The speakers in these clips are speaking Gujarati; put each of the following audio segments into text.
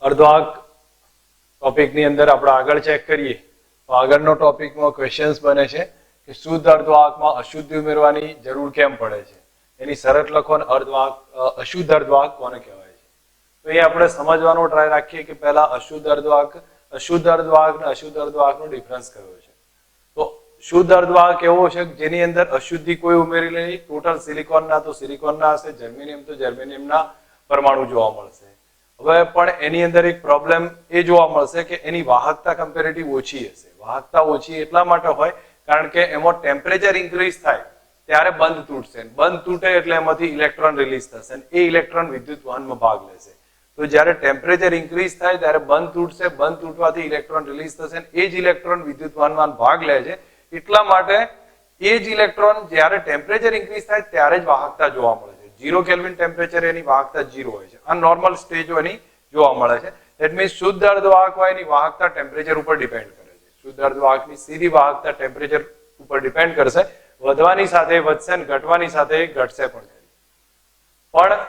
અર્ધવાહક ટોપિકની અંદર આપણે આગળ ચેક કરીએ તો આગળનો ટોપિકમાં ક્વેશ્ચન્સ બને છે કે શુદ્ધ અર્ધવાહકમાં અશુદ્ધિ ઉમેરવાની જરૂર કેમ પડે છે, એની શરત લખો અને અર્ધવાહક અશુદ્ધ અર્ધવાહક કોને કહેવાય છે. તો એ આપણે સમજવાનો ટ્રાય રાખીએ કે પહેલા અશુદ્ધ અર્ધવાહક અને અશુદ્ધ અર્ધવાહકનો ડિફરન્સ કયો છે. તો શુદ્ધ અર્ધવાહક એવો છે જેની અંદર અશુદ્ધિ કોઈ ઉમેરી નહીં, ટોટલ સિલિકોનના તો સિલિકોનના હશે, જર્મેનિયમ તો જર્મેનિયમના પરમાણુ જોવા મળશે. હવે પણ એની અંદર એક પ્રોબ્લેમ એ જોવા મળશે કે એની વાહકતા કમ્પેરેટિવ ઓછી હશે. વાહકતા ઓછી એટલા માટે હોય કારણ કે એમાં ટેમ્પરેચર ઇન્ક્રીઝ થાય ત્યારે બંધ તૂટશે, બંધ તૂટે એટલે એમાંથી ઇલેક્ટ્રોન રિલીઝ થશે અને એ ઇલેક્ટ્રોન વિદ્યુત વહનમાં ભાગ લેશે. તો જ્યારે ટેમ્પરેચર ઇન્ક્રીઝ થાય ત્યારે બંધ તૂટશે, બંધ તૂટવાથી ઇલેક્ટ્રોન રિલીઝ થશે અને એ જ ઇલેક્ટ્રોન વિદ્યુત વહનમાં ભાગ લે છે. એટલા માટે એ જ ઇલેક્ટ્રોન જ્યારે ટેમ્પરેચર ઇન્ક્રીઝ થાય ત્યારે જ વાહકતા જોવા મળે છે. 0 કેલ્વિન ટેમ્પરેચર એની વાહકતા 0 હોય છે. આ નોર્મલ સ્ટેજ એની જોવા મળે છે. ધેટ મીન્સ શુદ્ધ અર્ધવાહક હોય એની વાહકતા ટેમ્પરેચર ઉપર ડિપેન્ડ કરે છે. શુદ્ધ અર્ધવાહકની સીધી વાહકતા ટેમ્પરેચર ઉપર ડિપેન્ડ કરશે. વધવાની સાથે વધશે અને ઘટવાની સાથે ઘટશે પણ. પણ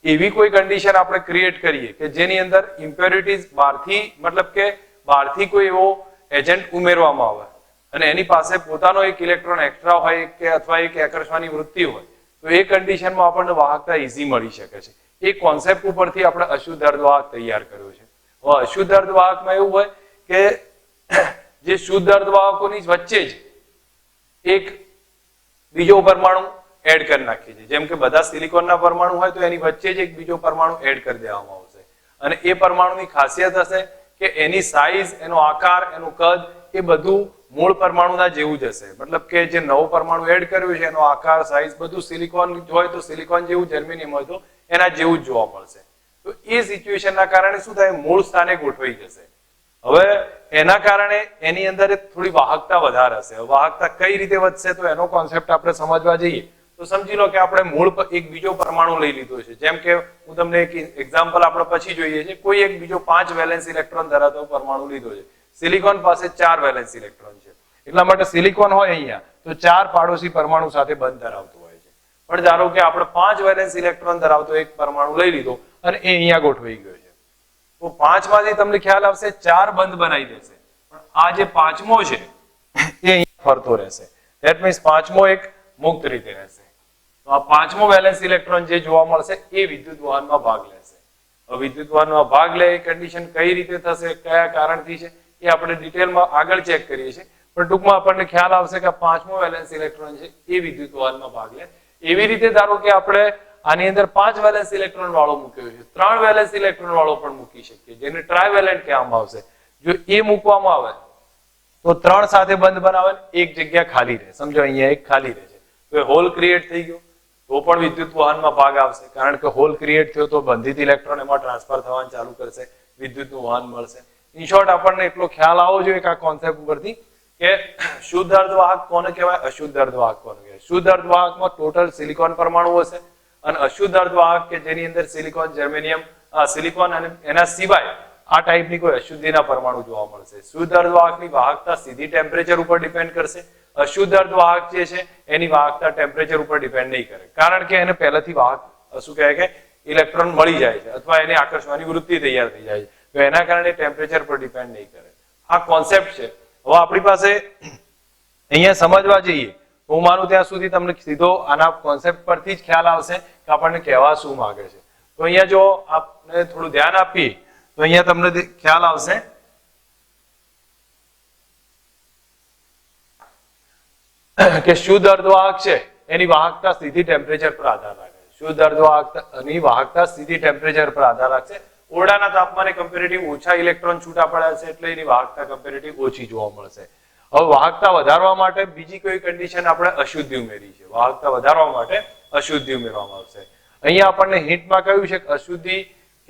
એવી કોઈ કન્ડિશન આપણે ક્રિએટ કરીએ કે જેની અંદર ઇમ્પ્યોરિટીઝ બહારથી કોઈ એવો એજન્ટ ઉમેરવામાં આવે અને એની પાસે પોતાનો એક ઇલેક્ટ્રોન એક્સ્ટ્રા હોય કે અથવા એક આકર્ષવાની વૃત્તિ હોય તો એ કન્ડિશનમાં આપણને વાહકતા ઈઝી મળી શકે છે. એ કોન્સેપ્ટ ઉપરથી આપણે અશુદ્ધ અર્ધવાહક તૈયાર કર્યો છે. હવે અશુદ્ધ અર્ધવાહકમાં એવું હોય કે જે શુદ્ધ અર્ધવાહકોની વચ્ચે જ એક બીજો પરમાણુ એડ કરી નાખીએ છીએ. જેમ કે બધા સિલિકોનના પરમાણુ હોય તો એની વચ્ચે જ એક બીજો પરમાણુ એડ કરી દેવામાં આવશે અને એ પરમાણુની ખાસિયત હશે કે એની સાઈઝ, એનો આકાર, એનું કદ એ બધું મૂળ પરમાણુના જેવું જ હશે. મતલબ કે જે નવો પરમાણુ એડ કર્યો છે એનો આકાર, સાઈઝ બધું સિલિકોન હોય તો સિલિકોન જેવું, જર્મેનિયમ હોય તો એના જેવું જ જોવા મળશે. તો એ સિચ્યુએશનના કારણે શું થાય, મૂળ સ્થાને ગોઠવાઈ જશે. હવે એના કારણે એની અંદર થોડી વાહકતા વધારે હશે. વાહકતા કઈ રીતે વધશે તો એનો કોન્સેપ્ટ આપણે સમજવા જઈએ તો સમજી લો કે આપણે મૂળ એક બીજો પરમાણુ લઈ લીધો છે. જેમ કે હું તમને એક એક્ઝામ્પલ આપણે પછી જોઈએ છે. કોઈ એક બીજો 5 વેલેન્સ ઇલેક્ટ્રોન ધરાવતો પરમાણુ લીધો છે. સિલિકોન પાસે 4 વેલેન્સ ઇલેક્ટ્રોન છે. એટલા માટે સિલિકોન હોય અહીંયા તો 4 પાડોશી પરમાણુ સાથે બંધ ધરાવતો હોય છે. પણ ધારો કે આપણે 5 વેલેન્સ ઇલેક્ટ્રોન ધરાવતો એક પરમાણુ લઈ લીધો અને એ અહીંયા ગોઠવાઈ ગયો છે. તો 5 માંથી તમને ખ્યાલ આવશે 4 બંધ બનાવી દેશે, પણ આ જે 5મો છે એ અહીંયા ફરતો રહેશે. ધેટ મીન્સ 5મો એક મુક્ત રીતે રહેશે. તો આ 5મો વેલેન્સ ઇલેક્ટ્રોન જે જોવા મળશે એ વિદ્યુત વહનમાં ભાગ લેશે. હવે વિદ્યુત વહનમાં ભાગ લે એ કન્ડિશન કઈ રીતે થશે, કયા કારણથી છે એ આપણે ડિટેલમાં આગળ ચેક કરીએ છીએ. પણ ટૂંકમાં આપણને ખ્યાલ આવશે કે 5મો વેલેન્સ ઇલેક્ટ્રોન છે એ વિદ્યુત વહનમાં ભાગ લે. એવી રીતે ધારો કે આપણે આની અંદર 5 વેલેન્સ ઇલેક્ટ્રોન વાળો મૂક્યો છે, 3 વેલેન્સ ઇલેક્ટ્રોન વાળો પણ મૂકી શકીએ જેને ટ્રાયવેલેન્ટ કહેવામાં આવશે. જો એ મૂકવામાં આવે તો 3 સાથે બંધ બનાવે, એક જગ્યા ખાલી રહે. સમજો અહીંયા એક ખાલી રહે છે તો એ હોલ ક્રિએટ થઈ ગયો તો પણ વિદ્યુત વહનમાં ભાગ આવશે. કારણ કે હોલ ક્રિએટ થયો તો બંધિત ઇલેક્ટ્રોન એમાં ટ્રાન્સફર થવાનું ચાલુ કરશે, વિદ્યુતનું વહન મળશે. ઇન શોર્ટ આપણને એટલો ખ્યાલ આવવો જોઈએ કે આ કોન્સેપ્ટ ઉપરથી કે શુદ્ધ અર્ધવાહક કોને કહેવાય, અશુદ્ધ અર્ધવાહક કોને કહેવાય. શુદ્ધ અર્ધવાહકમાં ટોટલ સિલિકોન પરમાણુ હશે અને અશુદ્ધ અર્ધવાહક કે જેની અંદર સિલિકોન, જર્મેનિયમ, સિલિકોન અને એના સિવાય આ ટાઈપની કોઈ અશુદ્ધિના પરમાણુ જોવા મળશે. શુદ્ધ અર્ધવાહકની વાહકતા સીધી ટેમ્પરેચર ઉપર ડિપેન્ડ કરશે. અશુદ્ધ અર્ધવાહક જે છે એની વાહકતા ટેમ્પરેચર ઉપર ડિપેન્ડ નહીં કરે કારણ કે એને પહેલાથી વાહક શું કહેવાય કે ઇલેક્ટ્રોન મળી જાય છે અથવા એને આકર્ષવાની વૃત્તિ તૈયાર થઈ જાય છે. તો એના કારણે ટેમ્પરેચર પર ડિપેન્ડ નહીં કરે. આ કોન્સેપ્ટ છે. હવે આપણી પાસે અહીંયા સમજવા જઈએ તો હું માનું ત્યાં સુધી તમને સીધો આના કોન્સેપ્ટ પરથી જ ખ્યાલ આવશે કે આપણને કહેવા શું માંગે છે. તો અહીંયા જો આપણે થોડું ધ્યાન આપીએ તો અહીંયા તમને ખ્યાલ આવશે કે શુદ્ધ અર્ધવાહક છે એની વાહકતા સીધી ટેમ્પરેચર પર આધાર રાખે છે. શુદ્ધ અર્ધવાહકની વાહકતા સીધી ટેમ્પરેચર પર આધાર રાખશે. ઓરડાના તાપમાને કમ્પેરેટિવ ઓછા ઇલેક્ટ્રોન છૂટા પડ્યા છે એટલે એની વાહકતા કમ્પેરેટિવ ઓછી જોવા મળશે. હવે વાહકતા વધારવા માટે બીજી કોઈ કન્ડિશન આપણે અશુદ્ધિ ઉમેરી છે. વાહકતા વધારવા માટે અશુદ્ધિ ઉમેરવામાં આવશે. અહીંયા આપણને હિન્ટમાં કહ્યું છે કે અશુદ્ધિ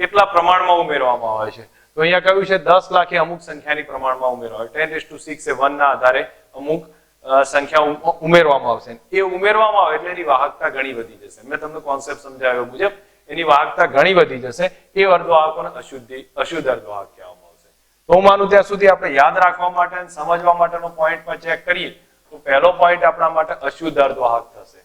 કેટલા પ્રમાણમાં ઉમેરવામાં આવે છે. તો અહીંયા કહ્યું છે 10 લાખ અમુક સંખ્યાની પ્રમાણમાં ઉમેરવામાં આવે. 10⁻6 1 ના આધારે અમુક સંખ્યા ઉમેરવામાં આવશે. એ ઉમેરવામાં આવે એટલે એની વાહકતા ઘણી વધી જશે. મેં તમને કોન્સેપ્ટ સમજાવ્યો મુજબ એની વાહકતા ઘણી વધી જશે. એ અર્ધવાહકોને અશુદ્ધ અર્ધવાહક કહેવામાં આવશે. તો હું માનું ત્યાં સુધી આપણે યાદ રાખવા માટે અને સમજવા માટેનો પોઈન્ટ પર ચેક કરીએ તો પહેલો પોઈન્ટ આપણા માટે અશુદ્ધ અર્ધવાહક થશે.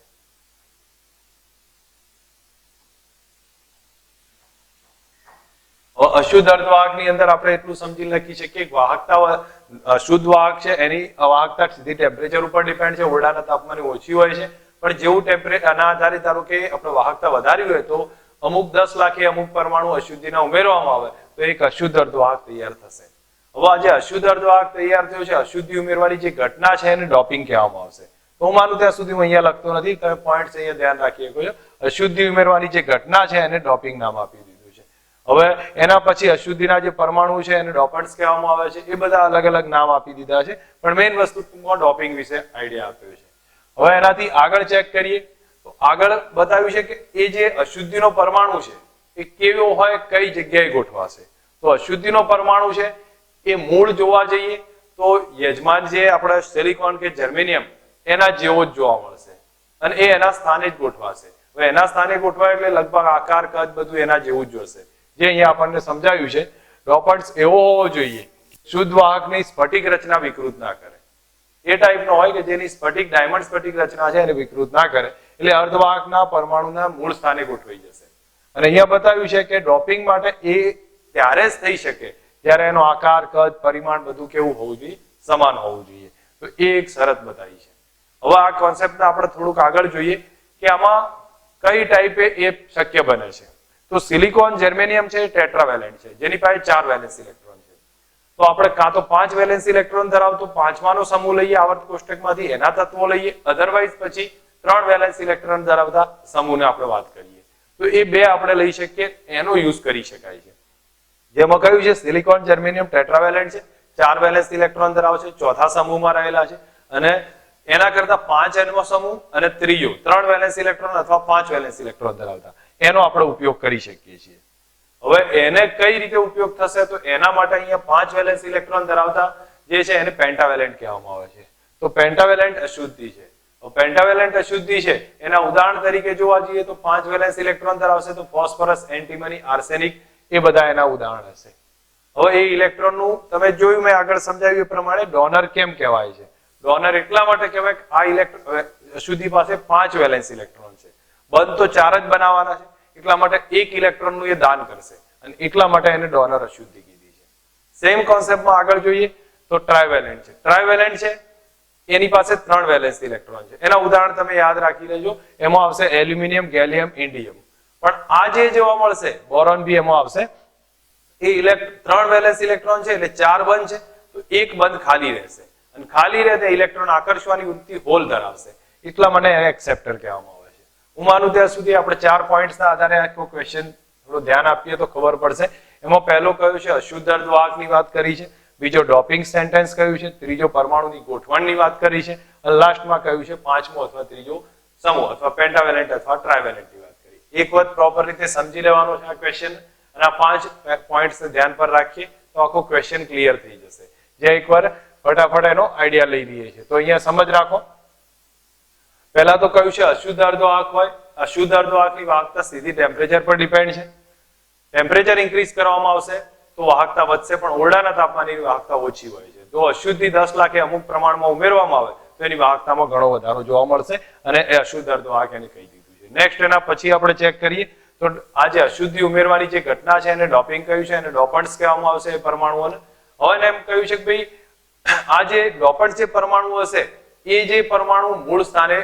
અશુદ્ધ અર્ધવાહકની અંદર આપણે એટલું સમજી લખી શકીએ કે વાહકતા શુદ્ધ વાહક છે એની વાહકતા સીધી ટેમ્પરેચર ઉપર ડિપેન્ડ છે, ઓરડાના તાપમાને ઓછી હોય છે, પણ જેવું ટેમ્પરેચર આના આધારે ધારો કે આપણે વાહકતા વધારી હોય તો અમુક 10 લાખે અમુક પરમાણુ અશુદ્ધિના ઉમેરવામાં આવે તો એક અશુદ્ધ અર્ધવાહક તૈયાર થશે. હવે આ જે અશુદ્ધ અર્ધવાહક તૈયાર થયો છે, અશુદ્ધિ ઉમેરવાની જે ઘટના છે એને ડોપિંગ કહેવામાં આવશે. તો હું માનું ત્યાં સુધી હું અહીંયા લખતો નથી, તમે પોઈન્ટ્સ અહીંયા ધ્યાન રાખી શકો છો. અશુદ્ધિ ઉમેરવાની જે ઘટના છે એને ડોપિંગ નામ આપી દીધું છે. હવે એના પછી અશુદ્ધિના જે પરમાણુ છે એને ડોપન્ટ્સ કહેવામાં આવે છે. એ બધા અલગ અલગ નામ આપી દીધા છે, પણ મેઇન વસ્તુ ટૂંકમાં ડોપિંગ વિશે આઈડિયા આપ્યો છે. હવે એનાથી આગળ ચેક કરીએ તો આગળ બતાવ્યું છે કે એ જે અશુદ્ધિનો પરમાણુ છે એ કેવો હોય, કઈ જગ્યાએ ગોઠવાશે. તો અશુદ્ધિનો પરમાણુ છે એ મૂળ જોવા જઈએ તો યજમાન જે આપણે સિલિકોન કે જર્મેનિયમ એના જેવો જ જોવા મળશે અને એ એના સ્થાને જ ગોઠવાશે. હવે એના સ્થાને ગોઠવાય એટલે લગભગ આકાર કદ બધું એના જેવું જ હશે. જે અહીંયા આપણને સમજાવ્યું છે ડોપન્ટ્સ એવો હોવો જોઈએ શુદ્ધ વાહકની સ્ફટિક રચના વિકૃત ના કરે. એ ટાઈપનો હોય કે જેની સ્ફટિક ડાયમંડ સ્ફટિક રચના છે એને વિકૃત ના કરે, એટલે અર્ધવાહકના પરમાણુના મૂળ સ્થાને ગોઠવાઈ જશે. અને અહીંયા બતાવ્યું છે કે ડોપિંગ માટે એ ત્યારે જ થઈ શકે ત્યારે એનો આકાર કદ પરિમાણ બધું કેવું હોવું જોઈએ, સમાન હોવું જોઈએ. તો એ એક શરત બતાવી છે. હવે આ કોન્સેપ્ટને આપણે થોડુંક આગળ જોઈએ કે આમાં કઈ ટાઈપે એ શક્ય બને છે. તો સિલિકોન જર્મેનિયમ છે ટેટ્રાવેલેન્ટ છે, જેની પાસે 4 વેલેન્સ ઇલેક્ટ્રોન છે. તો આપણે કાં તો 5 વેલેન્સ ઇલેક્ટ્રોન ધરાવતો પાંચમાનો સમૂહ લઈએ આવર્ત કોષ્ટકમાંથી, એના તત્વો લઈએ, અધરવાઇઝ પછી 3 વેલેન્સ ઇલેક્ટ્રોન ધરાવતા સમૂહને આપણે વાત કરીએ તો એ બે આપણે લઈ શકીએ, એનો યુઝ કરી શકાય છે. જેમાં કહ્યું છે સિલિકોન જર્મેનિયમ ટેટ્રાવેલેન્ટ છે, 4 વેલેન્સ ઇલેક્ટ્રોન ધરાવે છે, ચોથા સમૂહમાં રહેલા છે, અને એના કરતા 5n સમૂહ અને ત્રીજો 3 વેલેન્સ ઇલેક્ટ્રોન અથવા 5 વેલેન્સ ઇલેક્ટ્રોન ધરાવતા એનો આપણે ઉપયોગ કરી શકીએ છીએ. હવે એને કઈ રીતે ઉપયોગ થશે તો એના માટે અહીંયા 5 વેલેન્સ ઇલેક્ટ્રોન ધરાવતા જે છે એને પેન્ટાવેલેન્ટ કહેવામાં આવે છે. તો પેન્ટાવેલેન્ટ અશુદ્ધિ છે. પેન્ટાવેલેન્ટ અશુદ્ધિ છે એના ઉદાહરણ તરીકે જોવા જઈએ તો 5 વેલેન્સ ઇલેક્ટ્રોન ધરાવશે તો ફોસ્ફરસ, એન્ટીમની, આર્સેનિક એ બધા એના ઉદાહરણ હશે. હવે એ ઇલેક્ટ્રોનનું તમે જોયું મેં આગળ સમજાવ્યું એ પ્રમાણે ડોનર કેમ કહેવાય છે? ડોનર એટલા માટે કહેવાય કે આ ઇલેક્ટ્રોન અશુદ્ધિ પાસે 5 વેલેન્સ ઇલેક્ટ્રોન છે, બંધ તો 4 જ બનાવવાના છે, એટલા માટે એક ઇલેક્ટ્રોનનું એ દાન કરશે અને એટલા માટે એને ડોનર અશુદ્ધિ કીધી છે. સેમ કોન્સેપ્ટમાં આગળ જોઈએ તો ટ્રાયવેલેન્ટ છે. ટ્રાયવેલેન્ટ છે એની પાસે 3 વેલેન્સ ઇલેક્ટ્રોન છે. એના ઉદાહરણ તમે યાદ રાખી લેજો. એમાં આવશે એલ્યુમિનિયમ, ગેલિયમ, ઇન્ડિયમ. પણ આ જે જોવા મળશે બોરોન બી એમાં આવશે. એ 3 વેલેન્સ ઇલેક્ટ્રોન છે એટલે 4 બંધ છે તો એક બંધ ખાલી રહેશે અને ખાલી રહે તે ઇલેક્ટ્રોન આકર્ષવાની વૃત્તિ હોલ ધરાવશે, એટલા મને એને એક્સેપ્ટર કહેવામાં આવે છે. હું માનું ત્યાં સુધી આપણે 4 પોઈન્ટ્સના આધારે આખો ક્વેશ્ચન થોડું ધ્યાન આપીએ તો ખબર પડશે. એમાં પહેલો કયું છે અશુદ્ધ અર્ધવાહકની વાત કરી છે, બીજો ડોપિંગ સેન્ટેન્સ કયું છે, ત્રીજો પરમાણુની ગોઠવણની વાત કરી છે અને લાસ્ટમાં કયું છે પાંચમો અથવા ત્રીજો સમૂહ અથવા પેન્ટાવેલેન્ટ અથવા ટ્રાયવેલેન્ટની વાત કરી. એક વખત પ્રોપર રીતે સમજી લેવાનો છે આ ક્વેશ્ચન અને આ 5 પોઈન્ટ્સને ધ્યાન પર રાખીએ તો આખો ક્વેશ્ચન ક્લિયર થઈ જશે. જે એકવાર ફટાફટ એનો આઈડિયા લઈ લઈએ છીએ તો અહીંયા સમજ રાખો. પહેલા તો કયું છે અશુદ્ધ અર્ધવાહક હોય. અશુદ્ધ અર્ધવાહકની વાહકતા સીધી ટેમ્પરેચર પર ડિપેન્ડ છે. ટેમ્પરેચર ઇન્ક્રીઝ કરવામાં આવશે તો વાહકતા વધશે, પણ ઓરડાના તાપમાનની વાહકતા ઓછી હોય છે. જો અશુદ્ધિ 10 લાખે અમુક પ્રમાણમાં ઉમેરવામાં આવે તો એની વાહકતામાં ઘણો વધારો જોવા મળશે અને એ અશુદ્ધ અર્ધવાહક એને કહી દીધું છે. નેક્સ્ટ એના પછી આપણે ચેક કરીએ તો આ જે અશુદ્ધિ ઉમેરવાની જે ઘટના છે એને ડોપિંગ કહ્યું છે, એને ડોપન્ટ્સ કહેવામાં આવશે એ પરમાણુઓને. હવે એમ કહ્યું છે કે ભાઈ આ જે ડોપન્ટ જે પરમાણુ હશે એ જે પરમાણુ મૂળ સ્થાને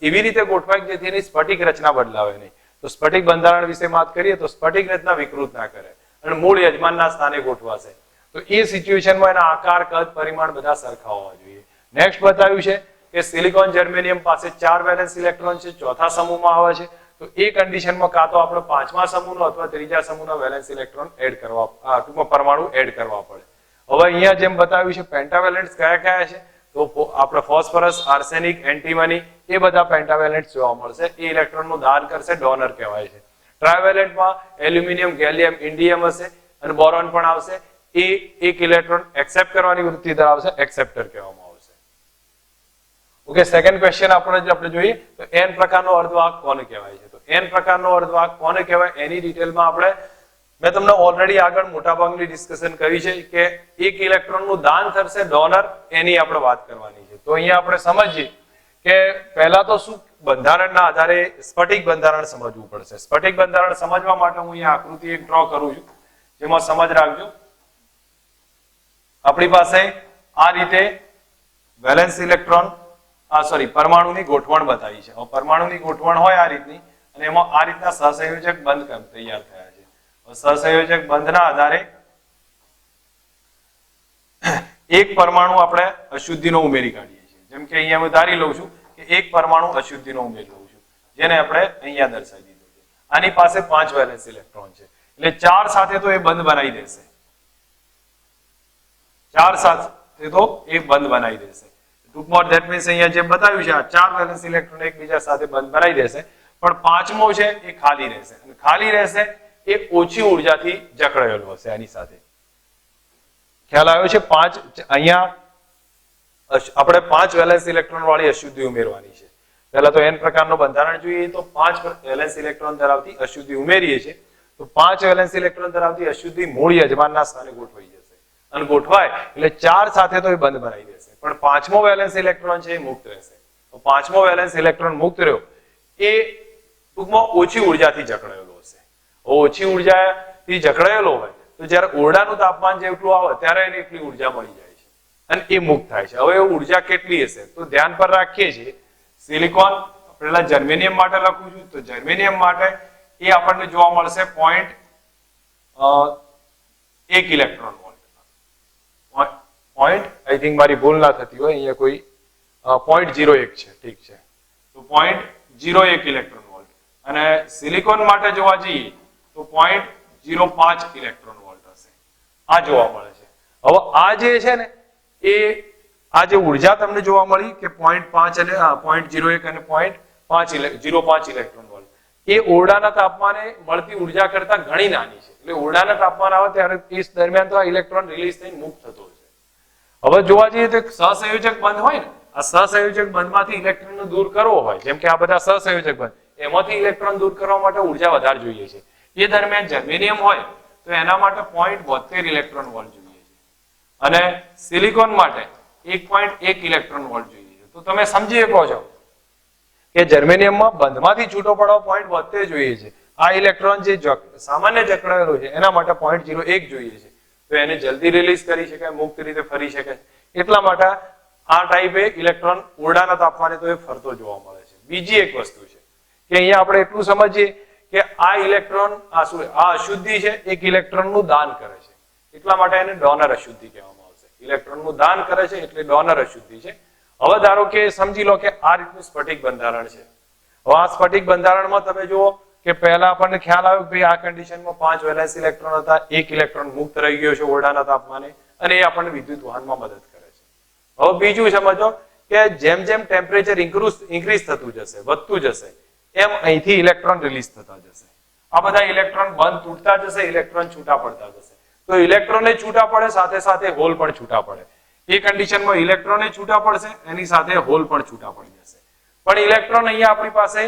એવી રીતે ગોઠવાય કે જેની સ્ફટિક રચના બદલાવે નહીં. તો સ્ફટિક બંધારણ વિશે વાત કરીએ તો સ્ફટિક રચના વિકૃત ના કરે અને મૂળ યજમાનના સ્થાને ગોઠવાશે. તો એ સિચ્યુએશનમાં એના આકાર, કદ, પરિમાણ બધા સરખા હોવા જોઈએ. નેક્સ્ટ બતાવ્યું છે કે સિલિકોન જર્મેનિયમ પાસે 4 વેલેન્સ ઇલેક્ટ્રોન છે, ચોથા સમૂહમાં આવે છે. તો એ કન્ડિશનમાં કાં તો આપણે પાંચમા સમૂહનો અથવા ત્રીજા સમૂહનો વેલેન્સ ઇલેક્ટ્રોન એડ કરવા ટૂંકમાં પરમાણુ એડ કરવા પડે. હવે અહીંયા જેમ બતાવ્યું છે પેન્ટાવેલેન્ટ્સ કયા કયા છે તો આપણે ફોસ્ફરસ, આર્સેનિક, એન્ટીમની એ બધા પેન્ટાવેલેન્ટ્સ જોવા મળશે. એ ઇલેક્ટ્રોનનું દાન કરશે, ડોનર કહેવાય છે. ટ્રાયવેલેન્ટમાં એલ્યુમિનિયમ, ગેલિયમ, ઇન્ડિયમ હશે અને બોરોન પણ આવશે. એ એક ઇલેક્ટ્રોન એક્સેપ્ટ કરવાની વૃત્તિ ધરાવશે, એક્સેપ્ટર કહેવામાં આવશે. ઓકે, સેકન્ડ ક્વેશ્ચન આપણે જોઈએ તો n પ્રકારનો અર્ધવાહક કોને કહેવાય છે? તો n પ્રકારનો અર્ધવાહક કોને કહેવાય એની ડિટેલમાં આપણે મેં તમને ઓલરેડી આગળ મોટાભાગની ડિસ્કશન કરી છે કે એક ઇલેક્ટ્રોનનું દાન થશે ડોનર, એની આપણે વાત કરવાની છે. તો અહીંયા આપણે સમજીએ કે પહેલા તો શું બંધારણના આધારે સ્ફટિક બંધારણ સમજવું પડશે. સ્ફટિક બંધારણ સમજવા માટે હું અહીંયા આકૃતિ એક ડ્રો કરું છું જેમાં સમજ રાખજો આપણી પાસે આ રીતે વેલેન્સ ઇલેક્ટ્રોન પરમાણુની ગોઠવણ બતાવી છે. હવે પરમાણુની ગોઠવણ હોય આ રીતની અને એમાં આ રીતના સહસંયોજક બંધ તૈયાર થયા છે. સહસંયોજક બંધના આધારે એક પરમાણુ આપણે અશુદ્ધિનો ઉમેરી કાઢીએ છીએ. જેમ કે અહીંયા હું ધારી લઉં છું કે એક પરમાણુ અશુદ્ધિનો ઉમેરી લઉં છું, જેને આપણે અહીંયા દર્શાવી દીધું છે. આની પાસે 5 વેલેન્સ ઇલેક્ટ્રોન છે એટલે 4 સાથે તો એ બંધ બનાવી દેશે. 4 સાથે તો એ બંધ બનાવી દેશે. ટૂંકમાં ધેટ મીન્સ અહીંયા જે બતાવ્યું છે આ 4 વેલેન્સ ઇલેક્ટ્રોન એકબીજા સાથે બંધ બનાવી દેશે, પણ પાંચમો છે એ ખાલી રહેશે. અને ખાલી રહેશે એ ઓછી ઉર્જાથી જકડાયેલો હશે આની સાથે. ખ્યાલ આવ્યો છે? અહીંયા આપણે 5 વેલેન્સ ઇલેક્ટ્રોન વાળી અશુદ્ધિ ઉમેરવાની છે. પહેલા તો n પ્રકારનો બંધારણ જોઈએ તો 5 વેલેન્સ ઇલેક્ટ્રોન ધરાવતી અશુદ્ધિ ઉમેરીએ છીએ તો 5 વેલેન્સ ઇલેક્ટ્રોન ધરાવતી અશુદ્ધિ મૂળ યજમાનના સ્થાને ગોઠવાઈ જશે અને ગોઠવાય એટલે 4 સાથે તો એ બંધ બનાવી દેશે, પણ પાંચમો વેલેન્સ ઇલેક્ટ્રોન છે એ મુક્ત રહેશે. તો પાંચમો વેલેન્સ ઇલેક્ટ્રોન મુક્ત રહ્યો એ ટૂંકમાં ઓછી ઉર્જાથી જકડાયેલો હશે. ઓછી ઉર્જાથી જકડાયેલો હોય તો જ્યારે ઓરડાનું તાપમાન જેટલું આવે ત્યારે એને એટલી ઉર્જા મળી જાય છે અને એ મુક્ત થાય છે. હવે એ ઉર્જા કેટલી હશે તો ધ્યાન પર રાખીએ છીએ સિલિકોન પહેલા જર્મેનિયમ માટે લખું છું તો જર્મેનિયમ માટે એ આપણને જોવા મળશે 0.1 ઇલેક્ટ્રોન વોલ્ટ. આઈ થિંક મારી ભૂલ ના થતી હોય અહીંયા કોઈ 0.01 છે. ઠીક છે, તો 0.01 ઇલેક્ટ્રોન વોલ્ટ. અને સિલિકોન માટે જોવા જઈએ તો 0.05 ઇલેક્ટ્રોન વોલ્ટ હશે. આ જોવા મળે છે. હવે આ જે છે ને એ આ જે ઉર્જા તમને જોવા મળી કે 0.5 અને 0.01 અને 0.05 ઇલેક્ટ્રોન વોલ્ટ એ ઓરડાના તાપમાને મળતી ઉર્જા કરતા ઘણી નાની છે. એટલે ઓરડાના તાપમાન આવે ત્યારે એ દરમિયાન તો આ ઇલેક્ટ્રોન રિલીઝ થઈને મુક્ત થતો હશે. હવે જોવા જઈએ તો સહસંયોજક બંધ હોય ને, આ સહસંયોજક બંધમાંથી ઇલેક્ટ્રોન દૂર કરવો હોય, જેમ કે આ બધા સહસંયોજક બંધ, એમાંથી ઇલેક્ટ્રોન દૂર કરવા માટે ઉર્જા વધારે જોઈએ છે. એ દરમિયાન જર્મેનિયમ હોય તો એના માટે 0.72 ઇલેક્ટ્રોન વોલ્ટ જોઈએ છે અને સિલિકોન માટે 1.1 ઇલેક્ટ્રોન વોલ્ટ જોઈએ છે. તો તમે સમજી શકો છો કે જર્મેનિયમમાં બંધમાંથી છૂટો પડવા 0.72 જોઈએ છે. આ ઇલેક્ટ્રોન જે સામાન્ય જકડાયેલો છે એના માટે 0.01 જોઈએ છે. તો એને જલ્દી રિલીઝ કરી શકાય, મુક્ત રીતે ફરી શકાય. એટલા માટે આ ટાઈપે ઇલેક્ટ્રોન ઓરડાના તાપમાને તો એ ફરતો જોવા મળે છે. બીજી એક વસ્તુ છે કે અહીંયા આપણે એટલું સમજીએ કે આ ઇલેક્ટ્રોન આ અશુદ્ધિ છે એક ઇલેક્ટ્રોનનું દાન કરે છે, એટલા માટે એને ડોનર અશુદ્ધિ કહેવામાં આવશે. ઇલેક્ટ્રોનનું દાન કરે છે એટલે ડોનર અશુદ્ધિ છે. હવે ધારો કે સમજી લો કે આ રીતનું સ્ફટિક બંધારણ છે. હવે આ સ્ફટિક બંધારણમાં તમે જુઓ કે પહેલા આપણને ખ્યાલ આવ્યો કે ભાઈ આ કન્ડિશનમાં 5 વેલેન્સ ઇલેક્ટ્રોન હતા, એક ઇલેક્ટ્રોન મુક્ત રહી ગયો છે ઓરડાના તાપમાને અને એ આપણને વિદ્યુત વહનમાં મદદ કરે છે. હવે બીજું સમજો કે જેમ જેમ ટેમ્પરેચર ઇન્ક્રીઝ થતું જશે, વધતું જશે, એમ અહીંથી ઇલેક્ટ્રોન રિલીઝ થતા જશે. આ બધા ઇલેક્ટ્રોન બંધ તૂટતા જશે, ઇલેક્ટ્રોન છૂટા પડતા જશે. તો ઇલેક્ટ્રોન છૂટા પડે સાથે સાથે હોલ પણ છૂટા પડે. એ કન્ડિશનમાં ઇલેક્ટ્રોન છૂટા પડશે, એની સાથે હોલ પણ છૂટા પડી જશે. પણ ઇલેક્ટ્રોન અહીંયા આપણી પાસે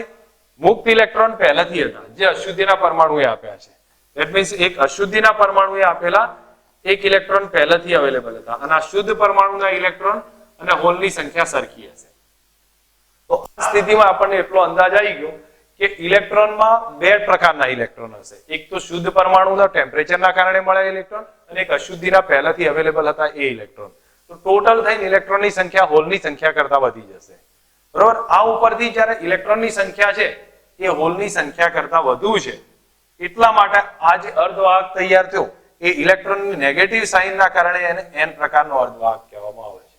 મુક્ત ઇલેક્ટ્રોન પહેલાથી હતા જે અશુદ્ધિના પરમાણુએ આપ્યા છે. ધેટ મીન્સ એક અશુદ્ધિના પરમાણુએ આપેલા એક ઇલેક્ટ્રોન પહેલાથી અવેલેબલ હતા અને આ શુદ્ધ પરમાણુના ઇલેક્ટ્રોન અને હોલની સંખ્યા સરખી હશે. તો આ સ્થિતિમાં આપણને એટલો અંદાજ આવી ગયો કે ઇલેક્ટ્રોનમાં બે પ્રકારના ઇલેક્ટ્રોન હશે. એક તો શુદ્ધ પરમાણુના ટેમ્પરેચરના કારણે મળેલા ઇલેક્ટ્રોન અને એક અશુદ્ધિના પહેલાથી અવેલેબલ હતા એ ઇલેક્ટ્રોન. તો ટોટલ થઈને ઇલેક્ટ્રોનની સંખ્યા હોલની સંખ્યા કરતા વધી જશે. બરોબર? આ ઉપરથી જ્યારે ઇલેક્ટ્રોનની સંખ્યા છે એ હોલની સંખ્યા કરતા વધુ છે, એટલા માટે આ જે અર્ધવાહક તૈયાર થયો એ ઇલેક્ટ્રોનની નેગેટિવ સાઇનના કારણે એને n પ્રકારનો અર્ધવાહક કહેવામાં આવે છે.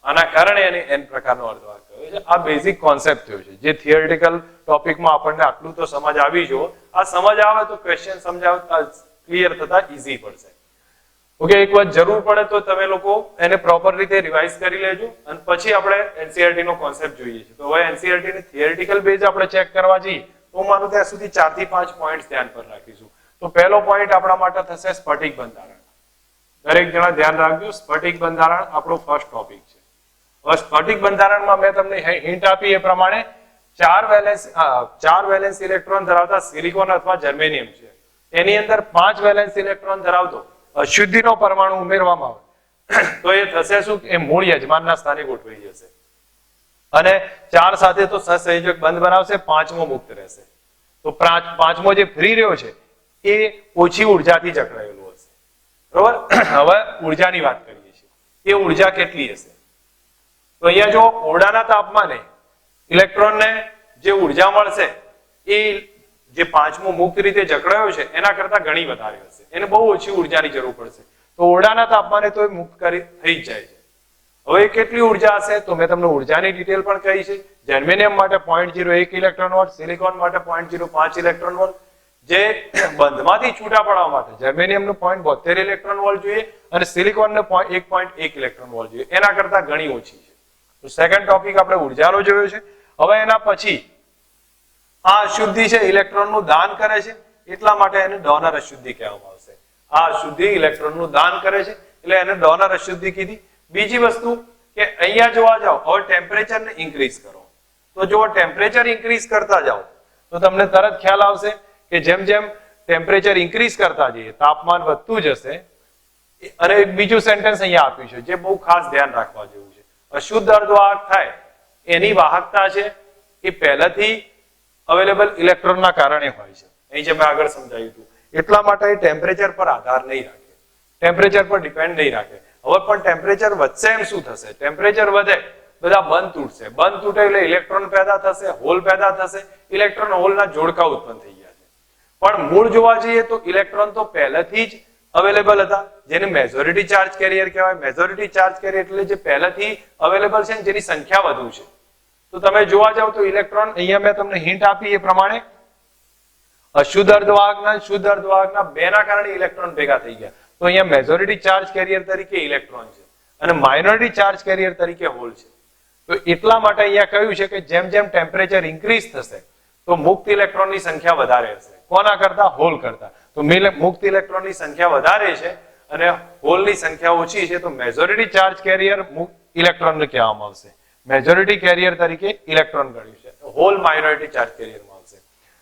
આના કારણે એને n પ્રકારનો અર્ધવાહક કહેવાય છે. આ બેઝિક કોન્સેપ્ટ થયો છે જે થિયરિટિકલ ટોપિકમાં આપણને આટલું તો સમજ આવી જો. આ સમજ આવે તો ક્વેશ્ચન સમજાવતા ક્લિયર થતા ઈઝી પડશે. ઓકે, એક વાત જરૂર પડે તો તમે લોકો એને પ્રોપર રીતે રિવાઇઝ કરી લેજો અને પછી આપણે એનસીઈઆરટી નો કોન્સેપ્ટ જોઈએ છે. તો હવે એનસીઈઆરટી ની થિયરિટિકલ બેઝ આપણે ચેક કરવા જઈએ તો માનું ત્યાં સુધી 4 થી 5 પોઈન્ટ્સ ધ્યાન પર રાખીશું. તો પહેલો પોઈન્ટ આપણા માટે થશે સ્ફટિક બંધારણ. દરેક જણા ધ્યાન રાખજો, સ્ફટિક બંધારણ આપણો ફર્સ્ટ ટોપિક છે. હવે સ્ફટિક બંધારણમાં મેં તમને હિન્ટ આપી એ પ્રમાણે 4 વેલેન્સ ઇલેક્ટ્રોન ધરાવતા સિલિકોન અથવા જર્મેનિયમ છે. એની અંદર 5 વેલેન્સ ઇલેક્ટ્રોન ધરાવતો અશુદ્ધિનો પરમાણુ ઉમેરવામાં આવે તો એ થશે શું કે મૂળ યજમાનના સ્થાને ગોઠવાઈ જશે અને 4 સાથે તો સહસંયોજક બંધ બનાવશે, પાંચમો મુક્ત રહેશે. તો પાંચમો જે ફ્રી રહ્યો છે એ ઓછી ઉર્જાથી જકડાયેલું હશે. બરોબર. હવે ઉર્જાની વાત કરીએ છીએ. એ ઉર્જા કેટલી હશે? તો અહીંયા જો ઓરડાના તાપમાને ઇલેક્ટ્રોનને જે ઉર્જા મળશે એ જે પાંચમો મુક્ત રીતે જકડાયો છે એના કરતા ઘણી વધારે હશે. એને બહુ ઓછી ઉર્જાની જરૂર પડશે. તો ઓરડાના તાપમાને તો એ મુક્ત થઈ જ જાય છે. હવે કેટલી ઉર્જા હશે? તો મેં તમને ઉર્જાની ડિટેલ પણ કહી છે. જર્મેનિયમ માટે 0.01 ઇલેક્ટ્રોન વોલ્ટ, સિલિકોન માટે 0.05 ઇલેક્ટ્રોન વોલ્ટ. જે બંધમાંથી છૂટા પડવા માટે જર્મેનિયમનું 0.72 ઇલેક્ટ્રોન વોલ્ટ જોઈએ અને સિલિકોનને 1.1 ઇલેક્ટ્રોન વોલ્ટ જોઈએ. એના કરતા ઘણી ઓછી છે. તો સેકન્ડ ટોપિક આપણે ઉર્જાનો જોયો છે. હવે એના પછી આ અશુદ્ધિ છે ઇલેક્ટ્રોનનું દાન કરે છે, એટલા માટે એને ડોનર અશુદ્ધિ કહેવામાં આવશે. આ અશુદ્ધિ ઇલેક્ટ્રોનનું દાન કરે છે એટલે એને ડોનર અશુદ્ધિ કીધી. બીજી વસ્તુ કે અહીંયા જોવા જાઓ, હવે ટેમ્પરેચરને ઇન્ક્રીઝ કરો. તો જો ટેમ્પરેચર ઇન્ક્રીઝ કરતા જાઓ તો તમને તરત ખ્યાલ આવશે કે જેમ જેમ ટેમ્પરેચર ઇન્ક્રીઝ કરતા જઈએ તાપમાન વધતું જશે. અને એક બીજું સેન્ટેન્સ અહીંયા આપ્યું છે જે બહુ ખાસ ધ્યાન રાખવા જેવું છે. અશુદ્ધ અર્ધવાહક થાય એની વાહકતા છે એ પહેલાથી અવેલેબલ ઇલેક્ટ્રોનના કારણે હોય છે. અહીં જે મેં આગળ સમજાવ્યું હતું. એટલા માટે ટેમ્પરેચર પર આધાર નહીં રાખે, ટેમ્પરેચર પર ડિપેન્ડ નહીં રાખે. હવે પણ ટેમ્પરેચર વધશે એમ શું થશે? ટેમ્પરેચર વધે બધા બંધ તૂટશે. બંધ તૂટે એટલે ઇલેક્ટ્રોન પેદા થશે, હોલ પેદા થશે. ઇલેક્ટ્રોન હોલના જોડકા ઉત્પન્ન થઈ ગયા છે. પણ મૂળ જોવા જઈએ તો ઇલેક્ટ્રોન તો પહેલાથી જ અવેલેબલ હતા, જેને મેજોરિટી ચાર્જ કેરિયર કહેવાય. મેજોરિટી ચાર્જ કેરિયર એટલે જે પહેલાથી અવેલેબલ છે જેની સંખ્યા વધુ છે. તો તમે જોવા જાવ તો ઇલેક્ટ્રોન, અહીંયા મેં તમને હિન્ટ આપી એ પ્રમાણે અશુદ્ધ અર્ધવાહકના શુદ્ધ અર્ધવાહકના બેના કારણે ઇલેક્ટ્રોન ભેગા થઈ ગયા. તો અહીંયા મેજોરિટી ચાર્જ કેરિયર તરીકે ઇલેક્ટ્રોન છે અને માઇનોરિટી ચાર્જ કેરિયર તરીકે હોલ છે. તો એટલા માટે અહીંયા કહ્યું છે કે જેમ જેમ ટેમ્પરેચર ઇન્ક્રીઝ થશે તો મુક્ત ઇલેક્ટ્રોનની સંખ્યા વધારે હશે. કોના કરતા? હોલ કરતા. તો મુક્ત ઇલેક્ટ્રોનની સંખ્યા વધારે છે અને હોલની સંખ્યા ઓછી છે. તો મેજોરિટી ચાર્જ કેરિયર ઇલેક્ટ્રોનને કહેવામાં આવશે. મેજોરિટી કેરિયર તરીકે ઇલેક્ટ્રોન ગણ્યું છે. હોલ માઇનોરિટી ચાર્જ કેરિયરમાં આવશે.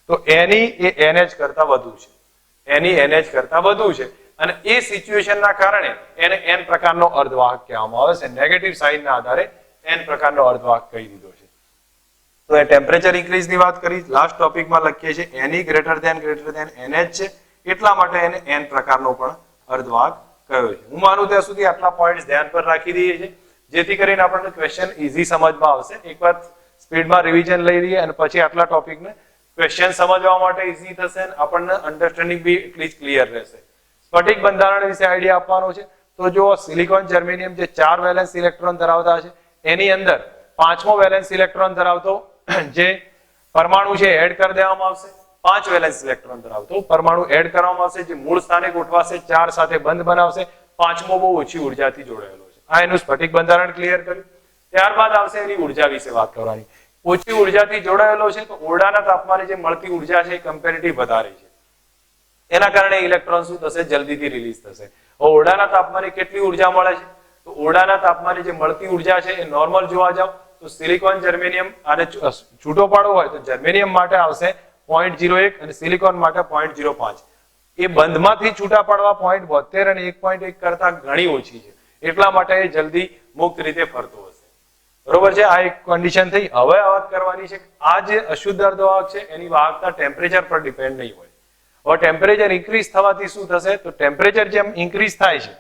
તો એની એ NH કરતા વધુ છે. એની NH કરતા વધુ છે અને એ સિચ્યુએશનના કારણે એને N પ્રકારનો અર્ધવાહક કહેવામાં આવે છે. નેગેટિવ સાઇનના આધારે N પ્રકારનો અર્ધવાહક કહી દીધો છે. તો એ ટેમ્પરેચર ઇન્ક્રીઝની વાત કરી. લાસ્ટ ટોપિકમાં લખીએ છીએ Ne greater than NH છે એટલા માટે એને N પ્રકારનો પણ અર્ધવાહક કહ્યો છે. હું માનું ત્યાં સુધી આટલા પોઈન્ટ્સ ધ્યાન પર રાખી દઈએ છીએ જેથી કરીને આપણને ક્વેશ્ચન ઈઝી સમજમાં આવશે. એકવાર સ્પીડમાં રિવિઝન લઈ લઈએ અને પછી આટલા ટોપિકને ક્વેશ્ચન સમજવા માટે ઈઝી થશે અને આપણને અન્ડરસ્ટેન્ડિંગ બી એટલી જ ક્લિયર રહેશે. સ્ફટિક બંધારણ વિશે આઈડિયા આપવાનો છે. તો જો સિલિકોન જર્મેનિયમ જે 4 વેલેન્સ ઇલેક્ટ્રોન ધરાવતા છે એની અંદર 5મો વેલેન્સ ઇલેક્ટ્રોન ધરાવતો જે પરમાણુ છે એડ કરી દેવામાં આવશે. 5 વેલેન્સ ઇલેક્ટ્રોન ધરાવતો પરમાણુ એડ કરવામાં આવશે જે મૂળ સ્થાને ગોઠવાશે, 4 સાથે બંધ બનાવશે. 5મો બહુ ઓછી ઉર્જાથી જોડાયેલો છે. આ એનું સ્ફટિક બંધારણ ક્લિયર કર્યું. ત્યારબાદ આવશે એની ઉર્જા વિશે વાત કરવાની. ઓછી ઉર્જાથી જોડાયેલો છે તો ઓરડાના તાપમાને જે મળતી ઉર્જા છે એ કમ્પેરેટિવ વધારે છે. એના કારણે ઇલેક્ટ્રોન શું થશે? જલ્દીથી રિલીઝ થશે. ઓરડાના તાપમાને કેટલી ઉર્જા મળે છે? તો ઓરડાના તાપમાને જે મળતી ઉર્જા છે એ નોર્મલ જોવા જાવ તો સિલિકોન જર્મેનિયમ આને છૂટો પાડવો હોય તો જર્મેનિયમ માટે આવશે 0.01 અને સિલિકોન માટે 0.05. એ બંધમાંથી છૂટા પાડવા 0.72 અને 1.1 કરતા ઘણી ઓછી છે. એટલા માટે એ જલ્દી મુક્ત રીતે ફરતો હશે. બરોબર છે? આ એક કન્ડિશન થઈ. હવે વાત કરવાની છે આ જે અશુદ્ધ અર્ધવાહક છે એની વાહકતા ટેમ્પરેચર પર ડિપેન્ડ નહીં હોય. હવે ટેમ્પરેચર ઇન્ક્રીઝ થવાથી શું થશે? તો ટેમ્પરેચર જેમ ઇન્ક્રીઝ થાય છે,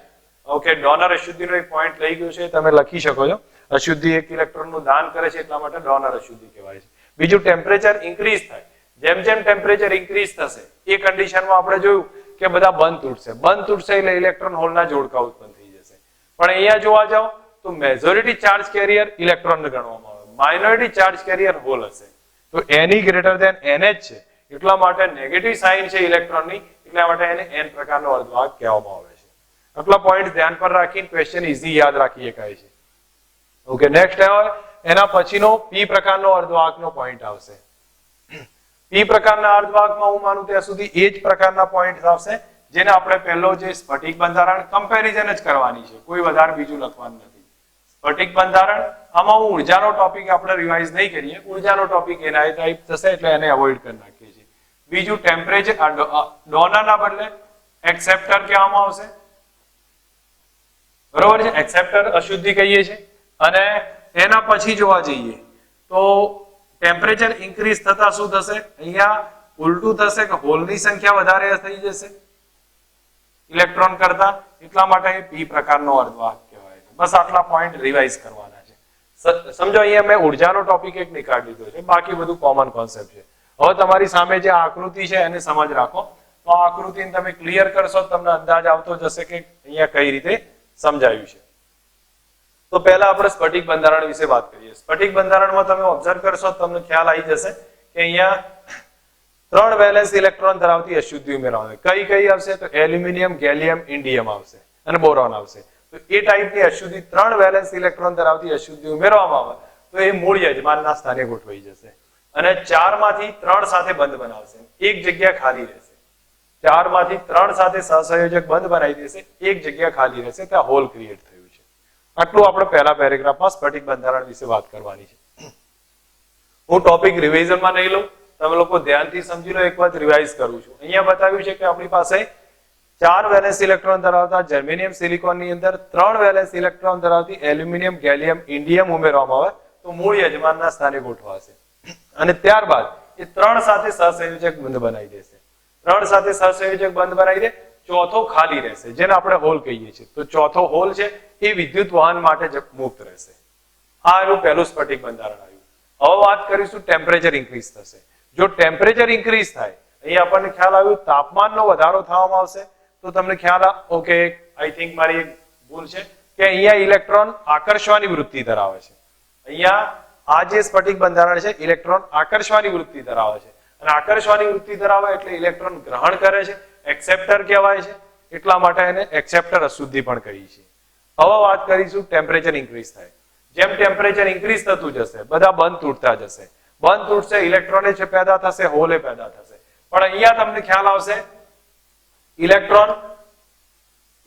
ઓકે, ડોનર અશુદ્ધિનો એક પોઈન્ટ લઈ ગયો છે તમે લખી શકો છો. અશુદ્ધિ એક ઇલેક્ટ્રોનનું દાન કરે છે એટલા માટે ડોનર અશુદ્ધિ કહેવાય છે. બીજું ટેમ્પરેચર ઇન્ક્રીઝ થાય. જેમ જેમ ટેમ્પરેચર ઇન્ક્રીઝ થશે એ કન્ડિશનમાં આપણે જોયું કે બધા બંધ તૂટશે. બંધ તૂટશે એટલે ઇલેક્ટ્રોન હોલના જોડકા ઉત્પન્ન થઈ જશે. પણ અહીંયા જોવા જાવ તો મેજોરિટી ચાર્જ કેરિયર ઇલેક્ટ્રોનને ગણવામાં આવે, માઇનોરિટી ચાર્જ કેરિયર હોલ હશે. તો Ne greater than NH છે એટલા માટે નેગેટિવ સાઇન છે ઇલેક્ટ્રોનની, એટલા માટે એને N પ્રકારનો અર્ધવાહક કહેવામાં આવે છે. આટલા પોઈન્ટ ધ્યાન પર રાખીને ક્વેશ્ચન ઈઝી યાદ રાખી શકાય છે. ઓકે, નેક્સ્ટ એના પછીનો P પ્રકારનો અર્ધવાહકનો પોઈન્ટ આવશે. P પ્રકારના અર્ધવાહકમાં હું માનું ત્યાં સુધી એ જ પ્રકારના પોઈન્ટ આવશે જેને આપણે પહેલો જે સ્ફટિક બંધારણ કમ્પેરિઝન જ કરવાની છે, કોઈ વધારે બીજું લખવાનું નથી. સ્ફટિક બંધારણ આમાં હું ઉર્જાનો ટોપિક આપણે રિવાઇઝ નહીં કરીએ. ઉર્જાનો ટોપિક એના ટાઈપ થશે એટલે એને અવોઇડ કરી નાખીએ છીએ. બીજું ટેમ્પરેચર ડોનરના બદલે એક્સેપ્ટર કહેવામાં આવશે. બરોબર છે? એક્સેપ્ટર અશુદ્ધિ કહીએ છીએ. અને એના પછી જોવા જઈએ તો ટેમ્પરેચર ઇન્ક્રીઝ થતા શું થશે? અહીંયા ઉલટું થશે કે હોલની સંખ્યા વધારે થઈ જશે ઇલેક્ટ્રોન કરતા, એટલા માટે એ પી પ્રકારનો અર્ધવાહક કહેવાય છે. બસ આટલા પોઈન્ટ રિવાઇઝ કરવાના છે. સમજો અહીંયા મેં ઉર્જાનો ટોપિક એક નીકાળી દીધો છે, બાકી બધું કોમન કોન્સેપ્ટ છે. હવે તમારી સામે જે આકૃતિ છે એને સમજ રાખો, તો આ આકૃતિને તમે ક્લિયર કરશો તમને અંદાજ આવતો જશે કે અહીંયા કઈ રીતે સમજાયું છે. તો પહેલા આપણે સ્ફટિક બંધારણ વિશે વાત કરીએ. સ્ફટિક બંધારણમાં તમે ઓબ્ઝર્વ કરશો તમને ખ્યાલ આવી જશે કે અહીંયા 3 વેલેન્સ ઇલેક્ટ્રોન ધરાવતી અશુદ્ધિ ઉમેરવામાં આવે. કઈ કઈ આવશે? તો એલ્યુમિનિયમ, ગેલિયમ, ઇન્ડિયમ આવશે અને બોરોન આવશે. તો એ ટાઈપની અશુદ્ધિ 3 વેલેન્સ ઇલેક્ટ્રોન ધરાવતી અશુદ્ધિ ઉમેરવામાં આવે તો એ મૂળ યજમાનના સ્થાને ગોઠવાઈ જશે અને 4 માંથી 3 સાથે બંધ બનાવશે, એક જગ્યા ખાલી રહેશે. 4 માંથી 3 સાથે સહસંયોજક બંધ બનાવી દેશે, એક જગ્યા ખાલી રહેશે, ત્યાં હોલ ક્રિએટ થયું છે. આટલું આપણે પહેલા પેરેગ્રાફમાં સ્ફટિક બંધારણ વિશે વાત કરવાની છે. હું ટોપિક રિવિઝનમાં નહીં લઉં, તમે લોકો ધ્યાનથી સમજી લો. એક વાત રિવાઇઝ કરું છું. અહીંયા બતાવ્યું છે કે આપણી પાસે 4 વેલેન્સ ઇલેક્ટ્રોન ધરાવતા જર્મેનિયમ સિલિકોન ની અંદર 3 વેલેન્સ ઇલેક્ટ્રોન ધરાવતી એલ્યુમિનિયમ, ગેલિયમ, ઇન્ડિયમ ઉમેરવામાં આવે તો મૂળ યજમાનના સ્થાને ગોઠવાશે અને ત્યારબાદ એ 3 સાથે સહસંયોજક બંધ બનાવી દેશે. 3 સાથે સહસંયોજક બંધ બનાવી દે, ચોથો ખાલી રહેશે જેને આપણે હોલ કહીએ છીએ. તો ચોથો હોલ છે એ વિદ્યુત વહન માટે મુક્ત રહેશે. આ એનું પહેલું સ્ફટિક બંધારણ આવ્યું. હવે વાત કરીશું ટેમ્પરેચર ઇન્ક્રીઝ થશે. જો ટેમ્પરેચર ઇન્ક્રીઝ થાય, અહીં આપણને ખ્યાલ આવ્યું તાપમાનનો વધારો થવામાં આવશે, તો તમને ખ્યાલ ઓકે આઈ થિંક મારી એક ભૂલ છે કે અહીંયા ઇલેક્ટ્રોન આકર્ષવાની વૃત્તિ ધરાવે છે. અહીંયા આ જે સ્ફટિક બંધારણ છે ઇલેક્ટ્રોન આકર્ષવાની વૃત્તિ ધરાવે છે અને આકર્ષવાની વૃત્તિ ધરાવે એટલે ઇલેક્ટ્રોન ગ્રહણ કરે છે, એક્સેપ્ટર કહેવાય છે. એટલા માટે એને એક્સેપ્ટર અશુદ્ધિ પણ કહી છે. હવે વાત કરીશું ટેમ્પરેચર ઇન્ક્રીઝ થાય. જેમ ટેમ્પરેચર ઇન્ક્રીઝ થતું જશે બધા બંધ તૂટતા જશે. બંધ તૂટશે, ઇલેક્ટ્રોન એ પેદા થશે, હોલે પેદા થશે. પણ અહીંયા તમને ખ્યાલ આવશે ઇલેક્ટ્રોન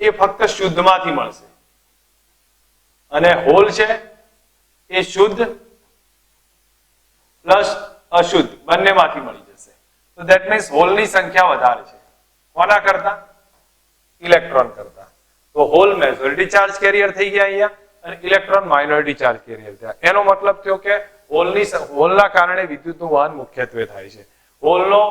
એ ફક્ત શુદ્ધમાંથી મળશે અને હોલ છે એ શુદ્ધ પ્લસ અશુદ્ધ બંનેમાંથી મળી જશે. તો ધેટ મીન્સ હોલની સંખ્યા વધારે છે. કોના કરતા? ઇલેક્ટ્રોન કરતા. તો હોલ મેજોરિટી ચાર્જ કેરિયર થઈ ગયા અહીંયા અને ઇલેક્ટ્રોન માઇનોરિટી ચાર્જ કેરિયર થયા. એનો મતલબ થયો કે હોલના કારણે વિદ્યુતનું વહન મુખ્યત્વે થાય છે. હોલનો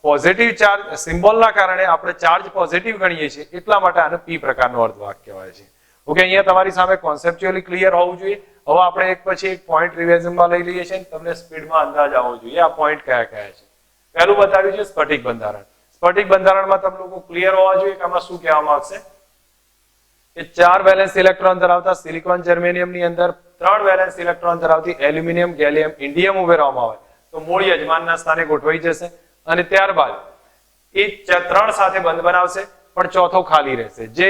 પોઝિટિવ ચાર્જ સિમ્બોલના કારણે આપણે ચાર્જ પોઝિટિવ ગણીએ છીએ, એટલા માટે આને પી પ્રકારનો અર્ધવાહક કહેવાય છે. ઓકે, અહીંયા તમારી સામે કોન્સેપ્ચ્યુઅલી ક્લિયર હોવું જોઈએ. હવે આપણે એક પછી એક પોઈન્ટ રિવિઝનમાં લઈ લઈએ છીએ, તમને સ્પીડમાં અંદાજ આવવો જોઈએ આ પોઈન્ટ કયા કયા છે. પહેલું બતાવ્યું છે સ્ફટિક બંધારણ. સ્ફટિક બંધારણમાં તમે લોકો ક્લિયર હોવા જોઈએ કે આમાં શું કહેવામાં આવશે કે 4 વેલેન્સ ઇલેક્ટ્રોન ધરાવતા સિલિકોન જર્મેનિયમ ની અંદર 3 વેલેન્સ ઇલેક્ટ્રોન ધરાવતી એલ્યુમિનિયમ, ગેલિયમ, ઇન્ડિયમ ઉમેરવામાં આવે તો મૂળ યજમાનના સ્થાને ગોઠવાઈ જશે અને ત્યારબાદ એ 3 સાથે બંધ બનાવશે પણ ચોથો ખાલી રહેશે, જે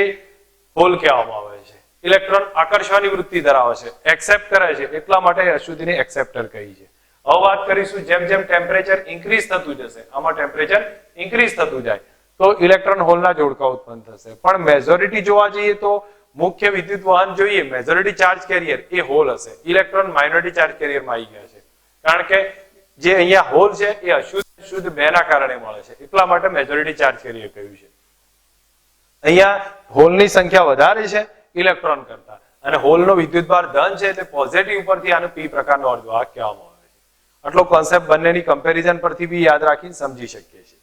હોલ કહેવામાં આવે છે. ઇલેક્ટ્રોન આકર્ષવાની વૃત્તિ ધરાવે છે, એક્સેપ્ટ કરે છે, એટલા માટે અશુદ્ધિને એક્સેપ્ટર કહી છે. હવે વાત કરીશું જેમ જેમ ટેમ્પરેચર ઇન્ક્રીઝ થતું જશે, આમાં ટેમ્પરેચર ઇન્ક્રીઝ થતું જાય તો ઇલેક્ટ્રોન હોલના જોડકા ઉત્પન્ન થશે. પણ મેજોરિટી જોવા જઈએ તો મુખ્ય વિદ્યુત વહન જોઈએ, મેજોરિટી ચાર્જ કેરિયર એ હોલ હશે. ઇલેક્ટ્રોન માઇનોરિટી ચાર્જ કેરિયરમાં આવી ગયા છે કારણ કે જે અહીંયા હોલ છે એ અશુદ્ધ બેના કારણે મળે છે, એટલા માટે મેજોરિટી ચાર્જ કેરિયર કહ્યું છે. અહીંયા હોલની સંખ્યા વધારે છે ઇલેક્ટ્રોન કરતા અને હોલનો વિદ્યુતભાર ધન છે એટલે પોઝિટિવ ઉપરથી આને પી પ્રકારનો અર્ધવાહક કહેવામાં આવે છે. આટલો કોન્સેપ્ટ બંનેની કમ્પેરિઝન પરથી બી યાદ રાખીને સમજી શકીએ છીએ.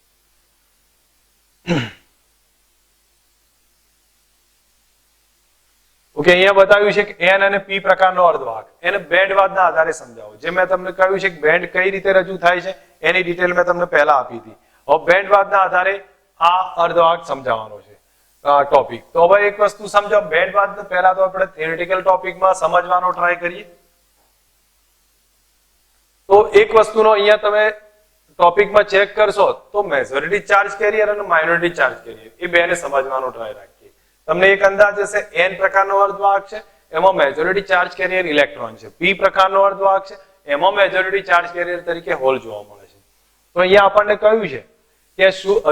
ઓકે, અહીંયા બતાવ્યું છે કે એન અને પી પ્રકારનો અર્ધવાહક. એને બેન્ડવાદના આધારે સમજાવો. જે મેં તમને કહ્યું છે કે બેન્ડ કઈ રીતે રજૂ થાય છે એની ડિટેલ મેં તમને પહેલા આપી હતી. હવે બેન્ડવાદના આધારે આ અર્ધવાહક સમજાવવાનો છે ટોપિક. તો હવે એક વસ્તુ સમજો, બેન્ડવાદ પહેલા તો આપણે થિયરિટિકલ ટોપિકમાં સમજવાનો ટ્રાય કરીએ. તો એક વસ્તુનો અહીંયા તમે ટોપિકમાં ચેક કરશો તો મેજોરિટી ચાર્જ કેરિયર અને માઇનોરિટી ચાર્જ કેરિયર એ બેને સમજવાનો ટ્રાય રાખીએ. તમને એક અંદાજ હશે એન પ્રકારનો અર્ધવાહક છે, એમાં મેજોરિટી ચાર્જ કેરિયર ઇલેક્ટ્રોન છે. પી પ્રકારનો અર્ધવાહક છે, એમાં મેજોરિટી ચાર્જ કેરિયર તરીકે હોલ જોવા મળે છે. તો અહીંયા આપણને કહ્યું છે કે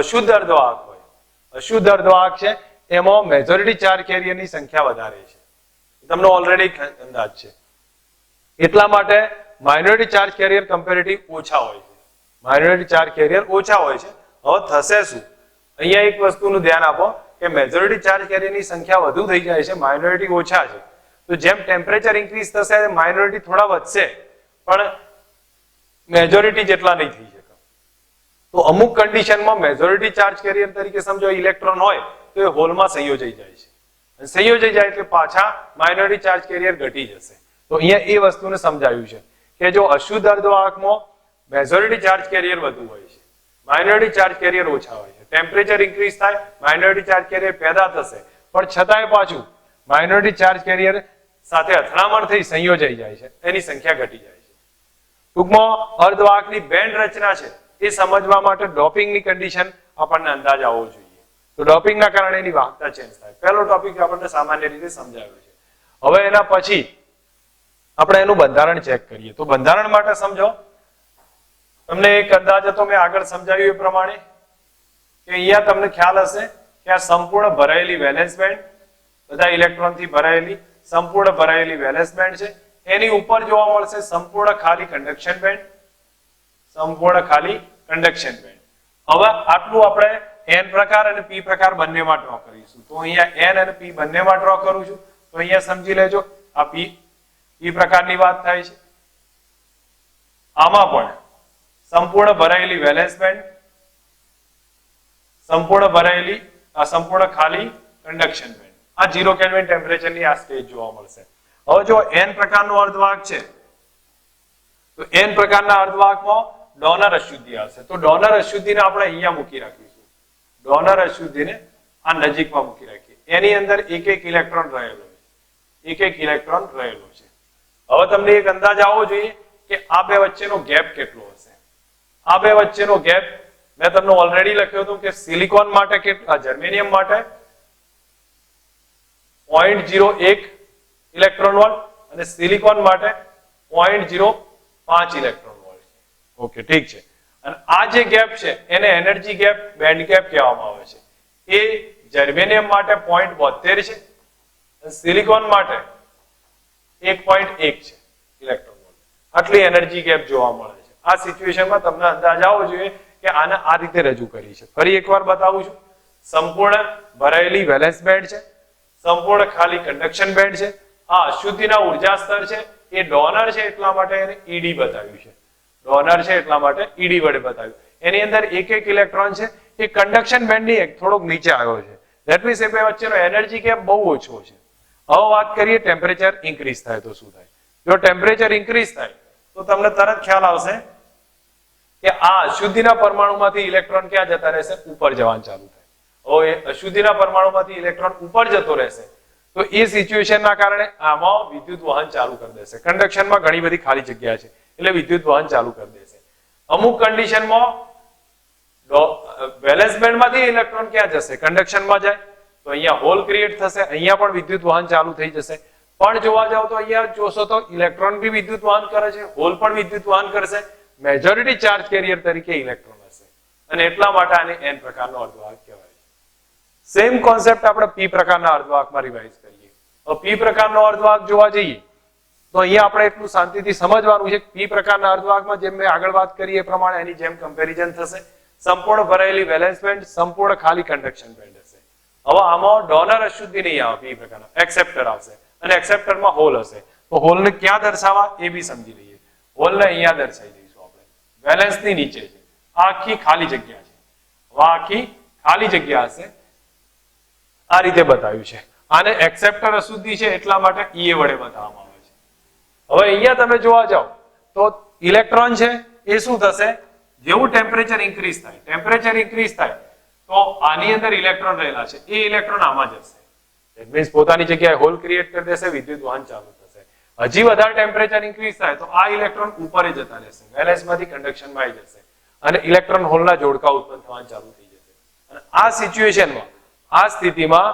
અશુદ્ધ અર્ધવાહક હોય, અશુદ્ધ અર્ધવાહક છે એમાં મેજોરિટી ચાર્જ કેરિયરની સંખ્યા વધારે છે, તમને ઓલરેડી અંદાજ છે. એટલા માટે માઇનોરિટી ચાર્જ કેરિયર કમ્પેરેટિવ ઓછા હોય છે. માઇનોરિટી ચાર્જ કેરિયર ઓછા હોય છે. હવે થશે શું? અહીંયા એક વસ્તુનું ધ્યાન આપો કે મેજોરિટી ચાર્જ કેરિયરની સંખ્યા વધુ થઈ જાય છે, માઇનોરિટી ઓછા છે. તો જેમ ટેમ્પરેચર ઇન્ક્રીઝ થશે માઇનોરિટી થોડા વધશે પણ મેજોરિટી જેટલા નહીં થઈ શકે. તો અમુક કન્ડિશનમાં મેજોરિટી ચાર્જ કેરિયર તરીકે સમજો ઇલેક્ટ્રોન હોય તો એ હોલમાં સંયોજાઈ જાય છે, અને સંયોજાઈ જાય એટલે પાછા માઇનોરિટી ચાર્જ કેરિયર ઘટી જશે. તો અહીંયા એ વસ્તુને સમજાવ્યું છે કે જો અશુદ્ધ અર્ધવાહકમાં મેજોરિટી ચાર્જ કેરિયર વધુ હોય છે, માઇનોરિટી ચાર્જ કેરિયર ઓછા હોય છે. ટેમ્પરેચર ઇન્ક્રીઝ થાય, માઇનોરિટી ચાર્જ કેરિયર પેદા થશે, પણ છતાંય પાછું માઇનોરિટી ચાર્જ કેરિયર સાથે અથડામણ થઈ સંયોજાઈ જાય છે, એની સંખ્યા ઘટી જાય છે. ટૂંકમાં અર્ધવાહકની બેન્ડ રચના છે એ સમજવા માટે ડોપિંગની કન્ડિશન આપણને અંદાજ આવવો જોઈએ. તો ડોપિંગના કારણે એની વાહકતા ચેન્જ થાય. પહેલો ટોપિક આપણને સામાન્ય રીતે સમજાવ્યો છે. હવે એના પછી આપણે એનું બંધારણ ચેક કરીએ. તો બંધારણ માટે સમજો, તમને એક અંદાજ હતો મેં આગળ સમજાવ્યું એ પ્રમાણે કે અહીંયા તમને ખ્યાલ હશે કે આ સંપૂર્ણ ભરાયેલી વેલેન્સ બેન્ડ, બધા ઇલેક્ટ્રોનથી ભરાયેલી સંપૂર્ણ ભરાયેલી વેલેન્સ બેન્ડ છે. એની ઉપર જોવા મળશે સંપૂર્ણ ખાલી કન્ડક્શન બેન્ડ, સંપૂર્ણ ખાલી કન્ડક્શન બેન્ડ. હવે આટલું આપણે એન પ્રકાર અને પી પ્રકાર બંનેમાં ડ્રો કરીશું. તો અહીંયા એન અને પી બંનેમાં ડ્રો કરું છું. તો અહીંયા સમજી લેજો આ પી પ્રકારની વાત થાય છે. આમાં પણ સંપૂર્ણ ભરાયેલી વેલેન્સ બેન્ડ, સંપૂર્ણ ભરાયેલી સંપૂર્ણ ખાલી કન્ડક્શન બેન્ડ. આ 0 કેલ્વિન ટેમ્પરેચરની આ સ્ટેજ જોવા મળશે. હવે જો n પ્રકારનો અર્ધવાહક છે તો n પ્રકારના અર્ધવાહકમાં ડોનર અશુદ્ધિ આવશે. તો ડોનર અશુદ્ધિને આપણે અહીંયા મૂકી રાખીશું. ડોનર અશુદ્ધિને આ નજીકમાં મૂકી રાખીએ. એની અંદર એક એક ઇલેક્ટ્રોન રહેલો છે, એક એક ઇલેક્ટ્રોન રહેલો છે. હવે તમને એક અંદાજ આવવો જોઈએ કે આ બે વચ્ચેનો ગેપ કેટલો હશે. આ બે વચ્ચેનો ગેપ મેં તમને ઓલરેડી લખ્યો હતો કે સિલિકોન માટે જર્મેનિયમ માટે 0.01 ઇલેક્ટ્રોન વોલ્ટ અને સિલિકોન માટે 0.05 ઇલેક્ટ્રોન વોલ્ટ. ઓકે, ઠીક છે. અને આ જે ગેપ છે એને એનર્જી ગેપ, બેન્ડ ગેપ કહેવામાં આવે છે. એ જર્મેનિયમ માટે 0.72 છે અને સિલિકોન માટે 1.1 છે ઇલેક્ટ્રોન વોલ્ટ. આટલી એનર્જી ગેપ જોવા મળે છે. આ સિચ્યુએશનમાં તમને અંદાજ આવવો જોઈએ કે આને આ રીતે રજૂ કરી છે. ફરી એકવાર બતાવું છું. સંપૂર્ણ ભરાયેલી વેલેન્સ બેન્ડ છે, સંપૂર્ણ ખાલી કન્ડક્શન બેન્ડ છે. આ અશુદ્ધિના ઉર્જા સ્તર છે એ ડોનર છે એટલા માટે એને ઈડી બતાવ્યું છે. ડોનર છે એટલા માટે ઈડી વડે બતાવ્યું. એની અંદર એક એક ઇલેક્ટ્રોન છે એ કન્ડક્શન બેન્ડની થોડોક નીચે આવ્યો છે. ધેટ મીન્સ એ બે વચ્ચેનો એનર્જી ગેપ બહુ ઓછો છે. હવે વાત કરીએ ટેમ્પરેચર ઇન્ક્રીઝ થાય તો શું થાય. જો ટેમ્પરેચર ઇન્ક્રીઝ થાય તો તમને તરત ખ્યાલ આવશે કે આ અશુદ્ધિના પરમાણુમાંથી ઇલેક્ટ્રોન ક્યાં જતા રહેશે, ઉપર જવાનું ચાલુ થાય. હવે અશુદ્ધિના પરમાણુમાંથી ઇલેક્ટ્રોન ઉપર જતો રહેશે તો એ સિચ્યુએશનના કારણે આમાં વિદ્યુત વહન ચાલુ કરી દેશે. કન્ડક્શનમાં ઘણી બધી ખાલી જગ્યા છે એટલે વિદ્યુત વહન ચાલુ કરી દેશે. અમુક કન્ડિશનમાં વેલેન્સ બેન્ડમાંથી ઇલેક્ટ્રોન ક્યાં જશે, કન્ડક્શનમાં જાય તો અહીંયા હોલ ક્રિએટ થશે. અહીંયા પણ વિદ્યુત વહન ચાલુ થઈ જશે. પણ જોવા જાવ તો અહીંયા જોશો તો ઇલેક્ટ્રોન બી વિદ્યુત વહન કરે છે, હોલ પણ વિદ્યુત વહન કરશે. મેજોરિટી ચાર્જ કેરિયર તરીકે ઇલેક્ટ્રોન હશે અને એટલા માટે આને n પ્રકારનો અર્ધવાહક કહેવાય છે. સેમ કોન્સેપ્ટ આપણે p પ્રકારના અર્ધવાહકમાં રિવાઇઝ કરીએ. હવે p પ્રકારનો અર્ધવાહક જોવા જઈએ તો અહીંયા આપણે એટલું શાંતિથી સમજવાનું છે કે p પ્રકારના અર્ધવાહકમાં જેમ મેં આગળ વાત કરી એ પ્રમાણે એની જેમ કમ્પેરિઝન થશે. સંપૂર્ણ ભરાયેલી વેલેન્સ બેન્ડ, સંપૂર્ણ ખાલી કન્ડક્શન બેન્ડ હશે. હવે આમાં ડોનર અશુદ્ધિ નહીં આવે, p પ્રકારના એક્સેપ્ટર આવશે અને એક્સેપ્ટરમાં હોલ હશે. તો હોલને ક્યાં દર્શાવવા એ બી સમજી લઈએ. હોલને અહીંયા દર્શાવી દઈશું આપણે. વેલેન્સની નીચે છે, આખી ખાલી જગ્યા છે. હવે આખી ખાલી જગ્યા હશે. આ રીતે બતાવ્યું છે. આને એક્સેપ્ટર અશુદ્ધિ છે એટલા માટે ઈ વડે બતાવવામાં આવે છે. હવે અહીંયા તમે જોવા જાઓ તો ઇલેક્ટ્રોન છે એ શું થશે, જેવું ટેમ્પરેચર ઇન્ક્રીઝ થાય, ટેમ્પરેચર ઇન્ક્રીઝ થાય તો આની અંદર ઇલેક્ટ્રોન રહેલા છે એ ઇલેક્ટ્રોન આમાં જશે. ઇટ મીન્સ પોતાની જગ્યાએ હોલ ક્રિએટ કરી દેશે, વિદ્યુત વહન ચાલુ થશે. હજી વધારે ટેમ્પરેચર ઇન્ક્રીઝ થાય તો આ ઇલેક્ટ્રોન ઉપર જતા રહેશે, વેલેન્સમાંથી કન્ડક્શનમાં આવી જશે અને ઇલેક્ટ્રોન હોલના જોડકા ઉત્પન્ન થવાનું ચાલુ થઈ જશે. અને આ સિચ્યુએશનમાં, આ સ્થિતિમાં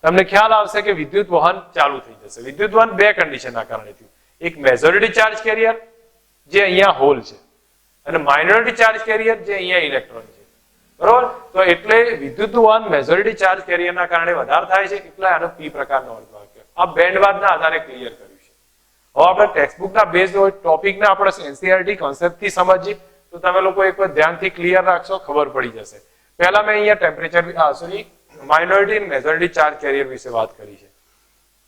તમને ખ્યાલ આવશે કે વિદ્યુત વહન ચાલુ થઈ જશે. વિદ્યુત વહન બે કન્ડિશનના કારણે થયું. એક મેજોરિટી ચાર્જ કેરિયર જે અહીંયા હોલ છે અને માઇનોરિટી ચાર્જ કેરિયર જે અહીંયા ઇલેક્ટ્રોન છે. બરોબર? તો એટલે વિદ્યુત વહન મેજોરિટી ચાર્જ કેરિયરના કારણે વધારે થાય છે એટલે આનો p પ્રકારનો અર્ધવાહક કહેવાય. આ બેન્ડવાદના આધારે ક્લિયર કર્યું છે. હવે આપણે ટેક્સ્ટબુકના બેઝ ટોપિકને આપણે એનસીઈઆરટી કોન્સેપ્ટથી સમજીએ તો તમે લોકો એકવાર ધ્યાનથી ક્લિયર રાખશો, ખબર પડી જશે. પહેલા મેં અહીંયા ટેમ્પરેચર માઇનોરિટી અને મેજોરિટી ચાર્જ કેરિયર વિશે વાત કરી છે.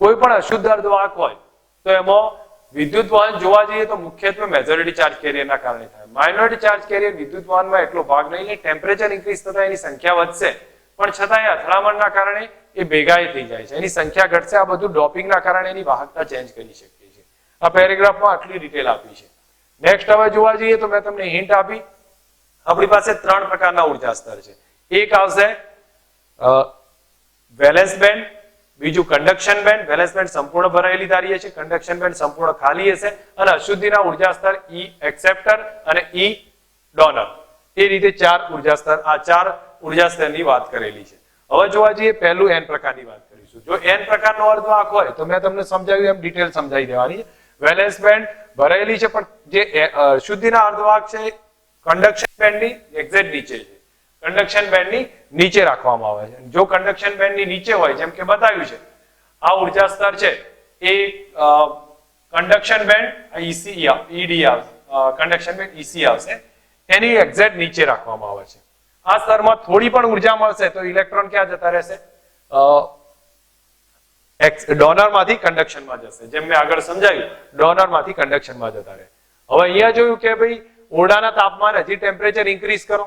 કોઈ પણ અશુદ્ધ અર્ધવાહક હોય તો એમાં વિદ્યુત વહન જોવા જઈએ તો મુખ્યત્વે મેજોરિટી ચાર્જ કેરિયરના કારણે થાય. માઇનોરિટી ચાર્જ કેરિયર વિદ્યુત વહનમાં એટલો ભાગ નહીં લે. ટેમ્પરેચર ઇન્ક્રીઝ થતા એની સંખ્યા વધશે, પણ છતાં એ અથડામણના કારણે એ ભેગાઈ થઈ જાય છે, એની સંખ્યા ઘટશે. આ બધું ડોપિંગના કારણે એની વાહકતા ચેન્જ કરી શકીએ છીએ. આ પેરેગ્રાફમાં આટલી ડિટેલ આપી છે. નેક્સ્ટ હવે જોવા જઈએ તો મેં તમને હિન્ટ આપી, આપણી પાસે 3 પ્રકારના ઉર્જા સ્તર છે. એક આવશે વેલેન્સ બેન્ડ, બીજું કન્ડક્શન બેન્ડ. વેલેન્સ બેન્ડ સંપૂર્ણ ભરાયેલી ધારીએ છે, કન્ડક્શન બેન્ડ સંપૂર્ણ ખાલી હશે, અને અશુદ્ધિના ઉર્જા સ્તર E એક્સેપ્ટર અને E ડોનર. એ રીતે 4 ઉર્જા સ્તર, આ 4 ઉર્જા સ્તરની વાત કરેલી છે. હવે જોવા જઈએ પહેલું N પ્રકારની વાત કરીશું. જો N પ્રકારનો અર્ધવાહક હોય તો મેં તમને સમજાવ્યું એમ ડિટેલ સમજાવી દેવાની છે. વેલેન્સ બેન્ડ ભરાયેલી છે, પણ જે અશુદ્ધિના અર્ધવાહક છે કન્ડક્શન બેન્ડની એક્ઝેક્ટ નીચે છે. કન્ડક્શન બેન્ડની નીચે રાખવામાં આવે છે. જો કન્ડક્શન બેન્ડની નીચે હોય, જેમ કે બતાવ્યું છે, આ ઉર્જા સ્તર છે એ કન્ડક્શન બેન્ડ ED આવશે, કન્ડક્શન બેન્ડ EC આવશે, એની એક્ઝેક્ટ નીચે રાખવામાં આવે છે. આ સ્તરમાં થોડી પણ ઉર્જા મળશે તો ઇલેક્ટ્રોન ક્યાં જતા રહેશે? ડોનરમાંથી કન્ડક્શનમાં જશે. જેમ મેં આગળ સમજાવ્યું, ડોનરમાંથી કન્ડક્શનમાં જતા રહે. હવે અહીંયા જોયું કે ભાઈ ઓરડાના તાપમાને હજી ટેમ્પરેચર ઇન્ક્રીઝ કરો,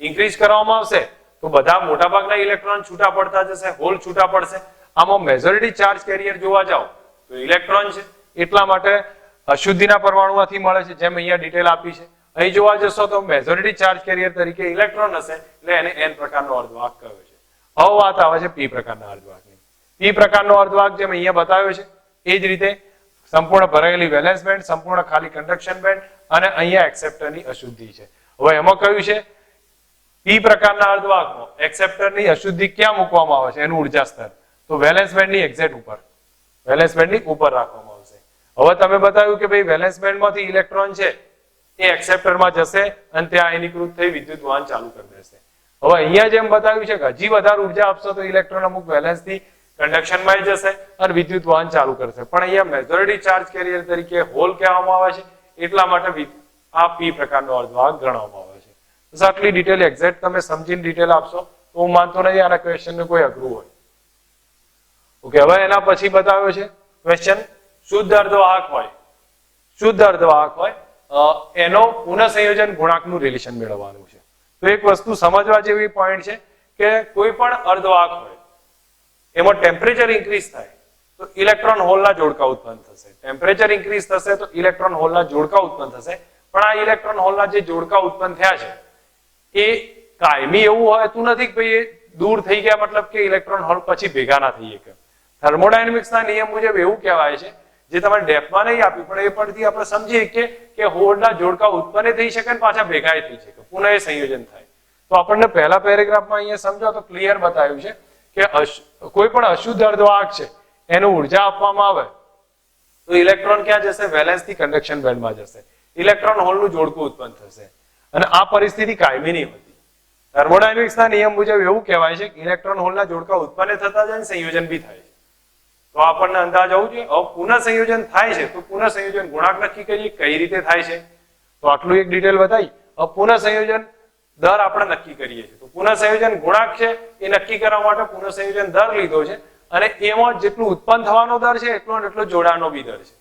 ઇન્ક્રીઝ કરવામાં આવશે તો બધા મોટાભાગના ઇલેક્ટ્રોન છૂટા પડતા જશે, હોલ છૂટા પડશે. આમાં મેજોરિટી ચાર્જ કેરિયર જોવા જાઓ તો ઇલેક્ટ્રોન છે, એટલા માટે અશુદ્ધિના પરમાણુમાંથી મળે છે, જેમ અહીંયા ડિટેલ આપી છે. અહીં જોવા જશો તો મેજોરિટી ચાર્જ કેરિયર તરીકે ઇલેક્ટ્રોન હશે, એટલે એને N પ્રકારનો અર્ધવાહક કહ્યો છે. હવે વાત આવે છે P પ્રકારના અર્ધવાહકની. P પ્રકારનો અર્ધવાહક જેમ અહીંયા બતાવ્યો છે એ જ રીતે સંપૂર્ણ ભરાયેલી વેલેન્સ બેન્ડ, સંપૂર્ણ ખાલી કન્ડક્શન બેન્ડ, અને અહીંયા એક્સેપ્ટરની અશુદ્ધિ છે. હવે એમાં કહ્યું છે P પ્રકારના અર્ધવાહકમાં એક્સેપ્ટરની અશુદ્ધિ ક્યાં મૂકવામાં આવે છે? એનું ઉર્જા સ્તર તો વેલેન્સ બેન્ડની એક્ઝેક્ટ ઉપર, વેલેન્સ બેન્ડની ઉપર રાખવામાં આવશે. હવે તમે બતાવ્યું કે ભાઈ વેલેન્સ બેન્ડમાંથી ઇલેક્ટ્રોન છે એ એક્સેપ્ટરમાં જશે અને ત્યાં આયનીકૃત થઈ વિદ્યુત વહન ચાલુ કરી દેશે. હવે અહીંયા જેમ બતાવ્યું છે કે હજી વધારે ઉર્જા આપશો તો ઇલેક્ટ્રોન અમુક વેલેન્સથી કન્ડક્શનમાં જશે અને વિદ્યુત વહન ચાલુ કરશે. પણ અહીંયા મેજોરિટી ચાર્જ કેરિયર તરીકે હોલ કહેવામાં આવે છે, એટલા માટે આ P પ્રકારનો અર્ધવાહક ગણવામાં આવે છે. બસ આટલી ડિટેલ એક્ઝેક્ટ તમે સમજીને ડિટેલ આપશો તો હું માનતો નથી આના ક્વેશ્ચનનું કોઈ અઘરું હોય. ઓકે, હવે એના પછી બતાવ્યો છે ક્વેશ્ચન શુદ્ધ અર્ધવાહક હોય, શુદ્ધ અર્ધવાહક હોય એનો પુનઃસંયોજન ગુણાંકનું રિલેશન મેળવવાનું છે. તો એક વસ્તુ સમજવા જેવી પોઈન્ટ છે કે કોઈ પણ અર્ધવાહક હોય એમાં ટેમ્પરેચર ઇન્ક્રીઝ થાય તો ઇલેક્ટ્રોન હોલના જોડકા ઉત્પન્ન થશે. ટેમ્પરેચર ઇન્ક્રીઝ થશે તો ઇલેક્ટ્રોન હોલના જોડકા ઉત્પન્ન થશે. પણ આ ઇલેક્ટ્રોન હોલના જે જોડકા ઉત્પન્ન થયા છે એ કાયમી એવું હોતું નથી કે ભાઈ એ દૂર થઈ ગયા મતલબ કે ઇલેક્ટ્રોન હોલ પછી ભેગા ના થઈ શકે. થર્મોડાયનેમિક્સના નિયમ મુજબ એવું કહેવાય છે, જે તમારે ડેપમાં નહીં આપ્યું પણ એ પરથી આપણે સમજીએ કે હોલના જોડકા ઉત્પન્ન થઈ શકે અને પાછા ભેગા થઈ શકે, પુનઃ એ સંયોજન થાય. તો આપણને પહેલા પેરેગ્રાફમાં અહીંયા સમજો તો ક્લિયર બતાવ્યું છે કે કોઈ પણ અશુદ્ધ અર્ધવાહક છે એનું ઉર્જા આપવામાં આવે તો ઇલેક્ટ્રોન ક્યાં જશે? વેલેન્સથી કન્ડક્શન બેન્ડમાં જશે. ઇલેક્ટ્રોન હોલનું જોડકું ઉત્પન્ન થશે અને આ પરિસ્થિતિ કાયમી નહીં હોતી. થર્મોડાયનેમિક્સના નિયમ મુજબ એવું કહેવાય છે કે ઇલેક્ટ્રોન હોલના જોડકા ઉત્પન્ન થતા જાય અને સંયોજન બી થાય છે. તો આપણને અંદાજ આવવું જોઈએ. હવે પુનઃ સંયોજન થાય છે તો પુનઃ સંયોજન ગુણાંક નક્કી કરીએ કઈ રીતે થાય છે. તો આટલું એક ડિટેલ બતાવી. હવે પુનઃ સંયોજન દર આપણે નક્કી કરીએ છીએ. તો પુનઃ સંયોજન ગુણાંક છે એ નક્કી કરવા માટે પુનઃ સંયોજન દર લીધો છે અને એમાં જેટલું ઉત્પન્ન થવાનો દર છે એટલો એટલો જોડાણનો બી દર છે.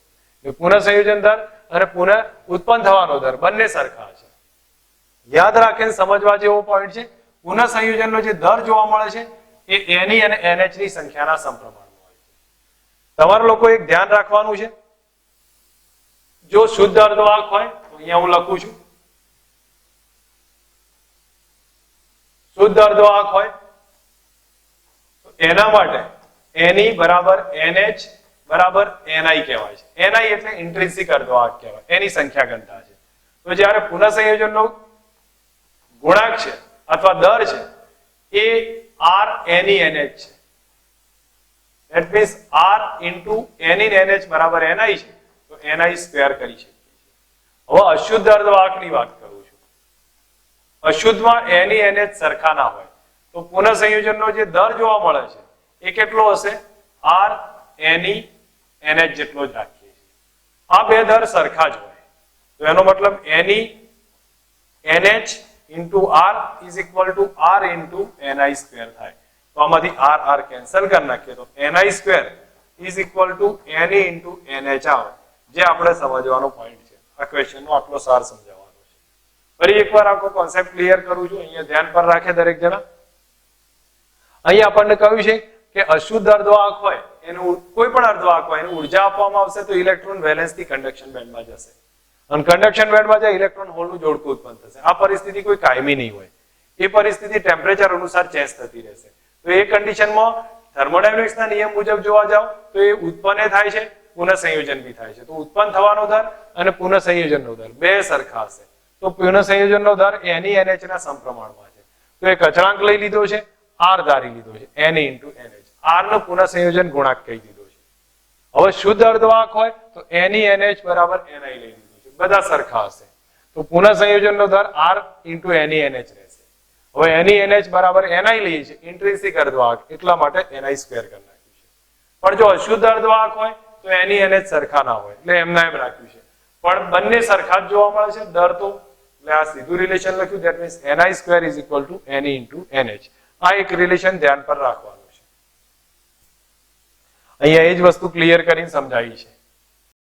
પુનઃ સંયોજન દર અને પુનઃ ઉત્પન્ન થવાનો દર બંને સરખા છે. યાદ રાખીને સમજવા જેવો પોઈન્ટ છે. પુનઃ સંયોજનનો જે દર જોવા મળે છે એ Ne અને NH ની સંખ્યાના સમપ્રમાણમાં હોય છે. તમારા લોકો એક ધ્યાન રાખવાનું છે, જો શુદ્ધ અર્ધવાહક હોય તો અહીંયા હું લખું છું શુદ્ધ અર્ધવાહક હોય તો એના માટે Ne બરાબર NH બરાબર Ni કહેવાય છે. Ni એટલે ઇન્ટ્રિન્સિક અર્ધવાહક કહેવાય, એની સંખ્યા ઘનતા છે. તો જ્યારે પુનઃ સંયોજનનો ગુણાંક છે અથવા દર છે એ RNeNH છે. That means R into NeNH બરાબર Ni છે તો Ni સ્ક્વેર કરી શકીએ છીએ. હવે અશુદ્ધ અર્ધવાહકની વાત કરું છું. અશુદ્ધમાં NeNH સરખા ના હોય તો પુનઃ સંયોજનનો જે દર જોવા મળે છે એ કેટલો હશે? RNeNH જેટલો જ રાખીએ છીએ. આ બે દર સરખા જ હોય તો એનો મતલબ NeNH into R is equal to R into Ni square થાય. તો આમાંથી R કેન્સલ કરી નાખીએ તો Ni square is equal to Ne into NH આવે. જે આપણે સમજવાનો પોઈન્ટ છે. આ ક્વેશ્ચન નો આટલો સાર સમજાવવાનો છે. ફરી એકવાર આખો કોન્સેપ્ટ ક્લિયર કરું છું. અહીંયા ધ્યાન પર રાખે દરેક જણા. અહીંયા આપણને કહ્યું છે કે અશુદ્ધ અર્ધવાહક હોય એનું કોઈ પણ અર્ધવાહક હોય એને ઉર્જા આપવામાં આવશે તો ઇલેક્ટ્રોન વેલેન્સ થી કન્ડક્શન બેન્ડમાં જશે અને કન્ડક્શન બેન્ડમાં જાય ઇલેક્ટ્રોન હોલનું જોડકું ઉત્પન્ન થશે. આ પરિસ્થિતિ કોઈ કાયમી નહીં હોય. એ પરિસ્થિતિ ટેમ્પરેચર અનુસાર ચેન્જ થતી રહેશે. તો એ કન્ડિશનમાં થર્મોડાયનેમિક્સના નિયમ મુજબ જોવા જાવ તો એ ઉત્પન્ન થાય છે, પુનઃ સંયોજન બી થાય છે. તો ઉત્પન્ન થવાનો દર અને પુનઃ સંયોજનનો દર બે સરખા હશે. તો પુનઃ સંયોજનનો દર NE ના સમપ્રમાણમાં છે. તો એક અચળાંક લઈ લીધો છે, R ધારી લીધો છે, NE × NH. R નો પુનઃ સંયોજન ગુણાંક કહી દીધો છે. હવે શુદ્ધ અર્ધવાહક હોય તો NeNH બરાબર NI લઈ લીધું છે. બધા સરખા હશે. તો પુનઃ સંયોજનનો દર R × NeNH રહેશે. હવે NeNH બરાબર NI લઈએ છીએ, ઇન્ટ્રિન્સિક અર્ધવાહક, એટલા માટે NI સ્ક્વેર કરી નાખ્યું છે. પણ જો અશુદ્ધ અર્ધવાહક હોય તો NeNH સરખા ના હોય એટલે એમના એમ રાખ્યું છે. પણ બંને સરખા જ જોવા મળે છે દર તો, એટલે આ સીધું રિલેશન લખ્યું. That means NI² = NE × NH. આ એક રિલેશન ધ્યાન પર રાખવાનું છે. અહીંયા એ જ વસ્તુ ક્લિયર કરીને સમજાવી છે.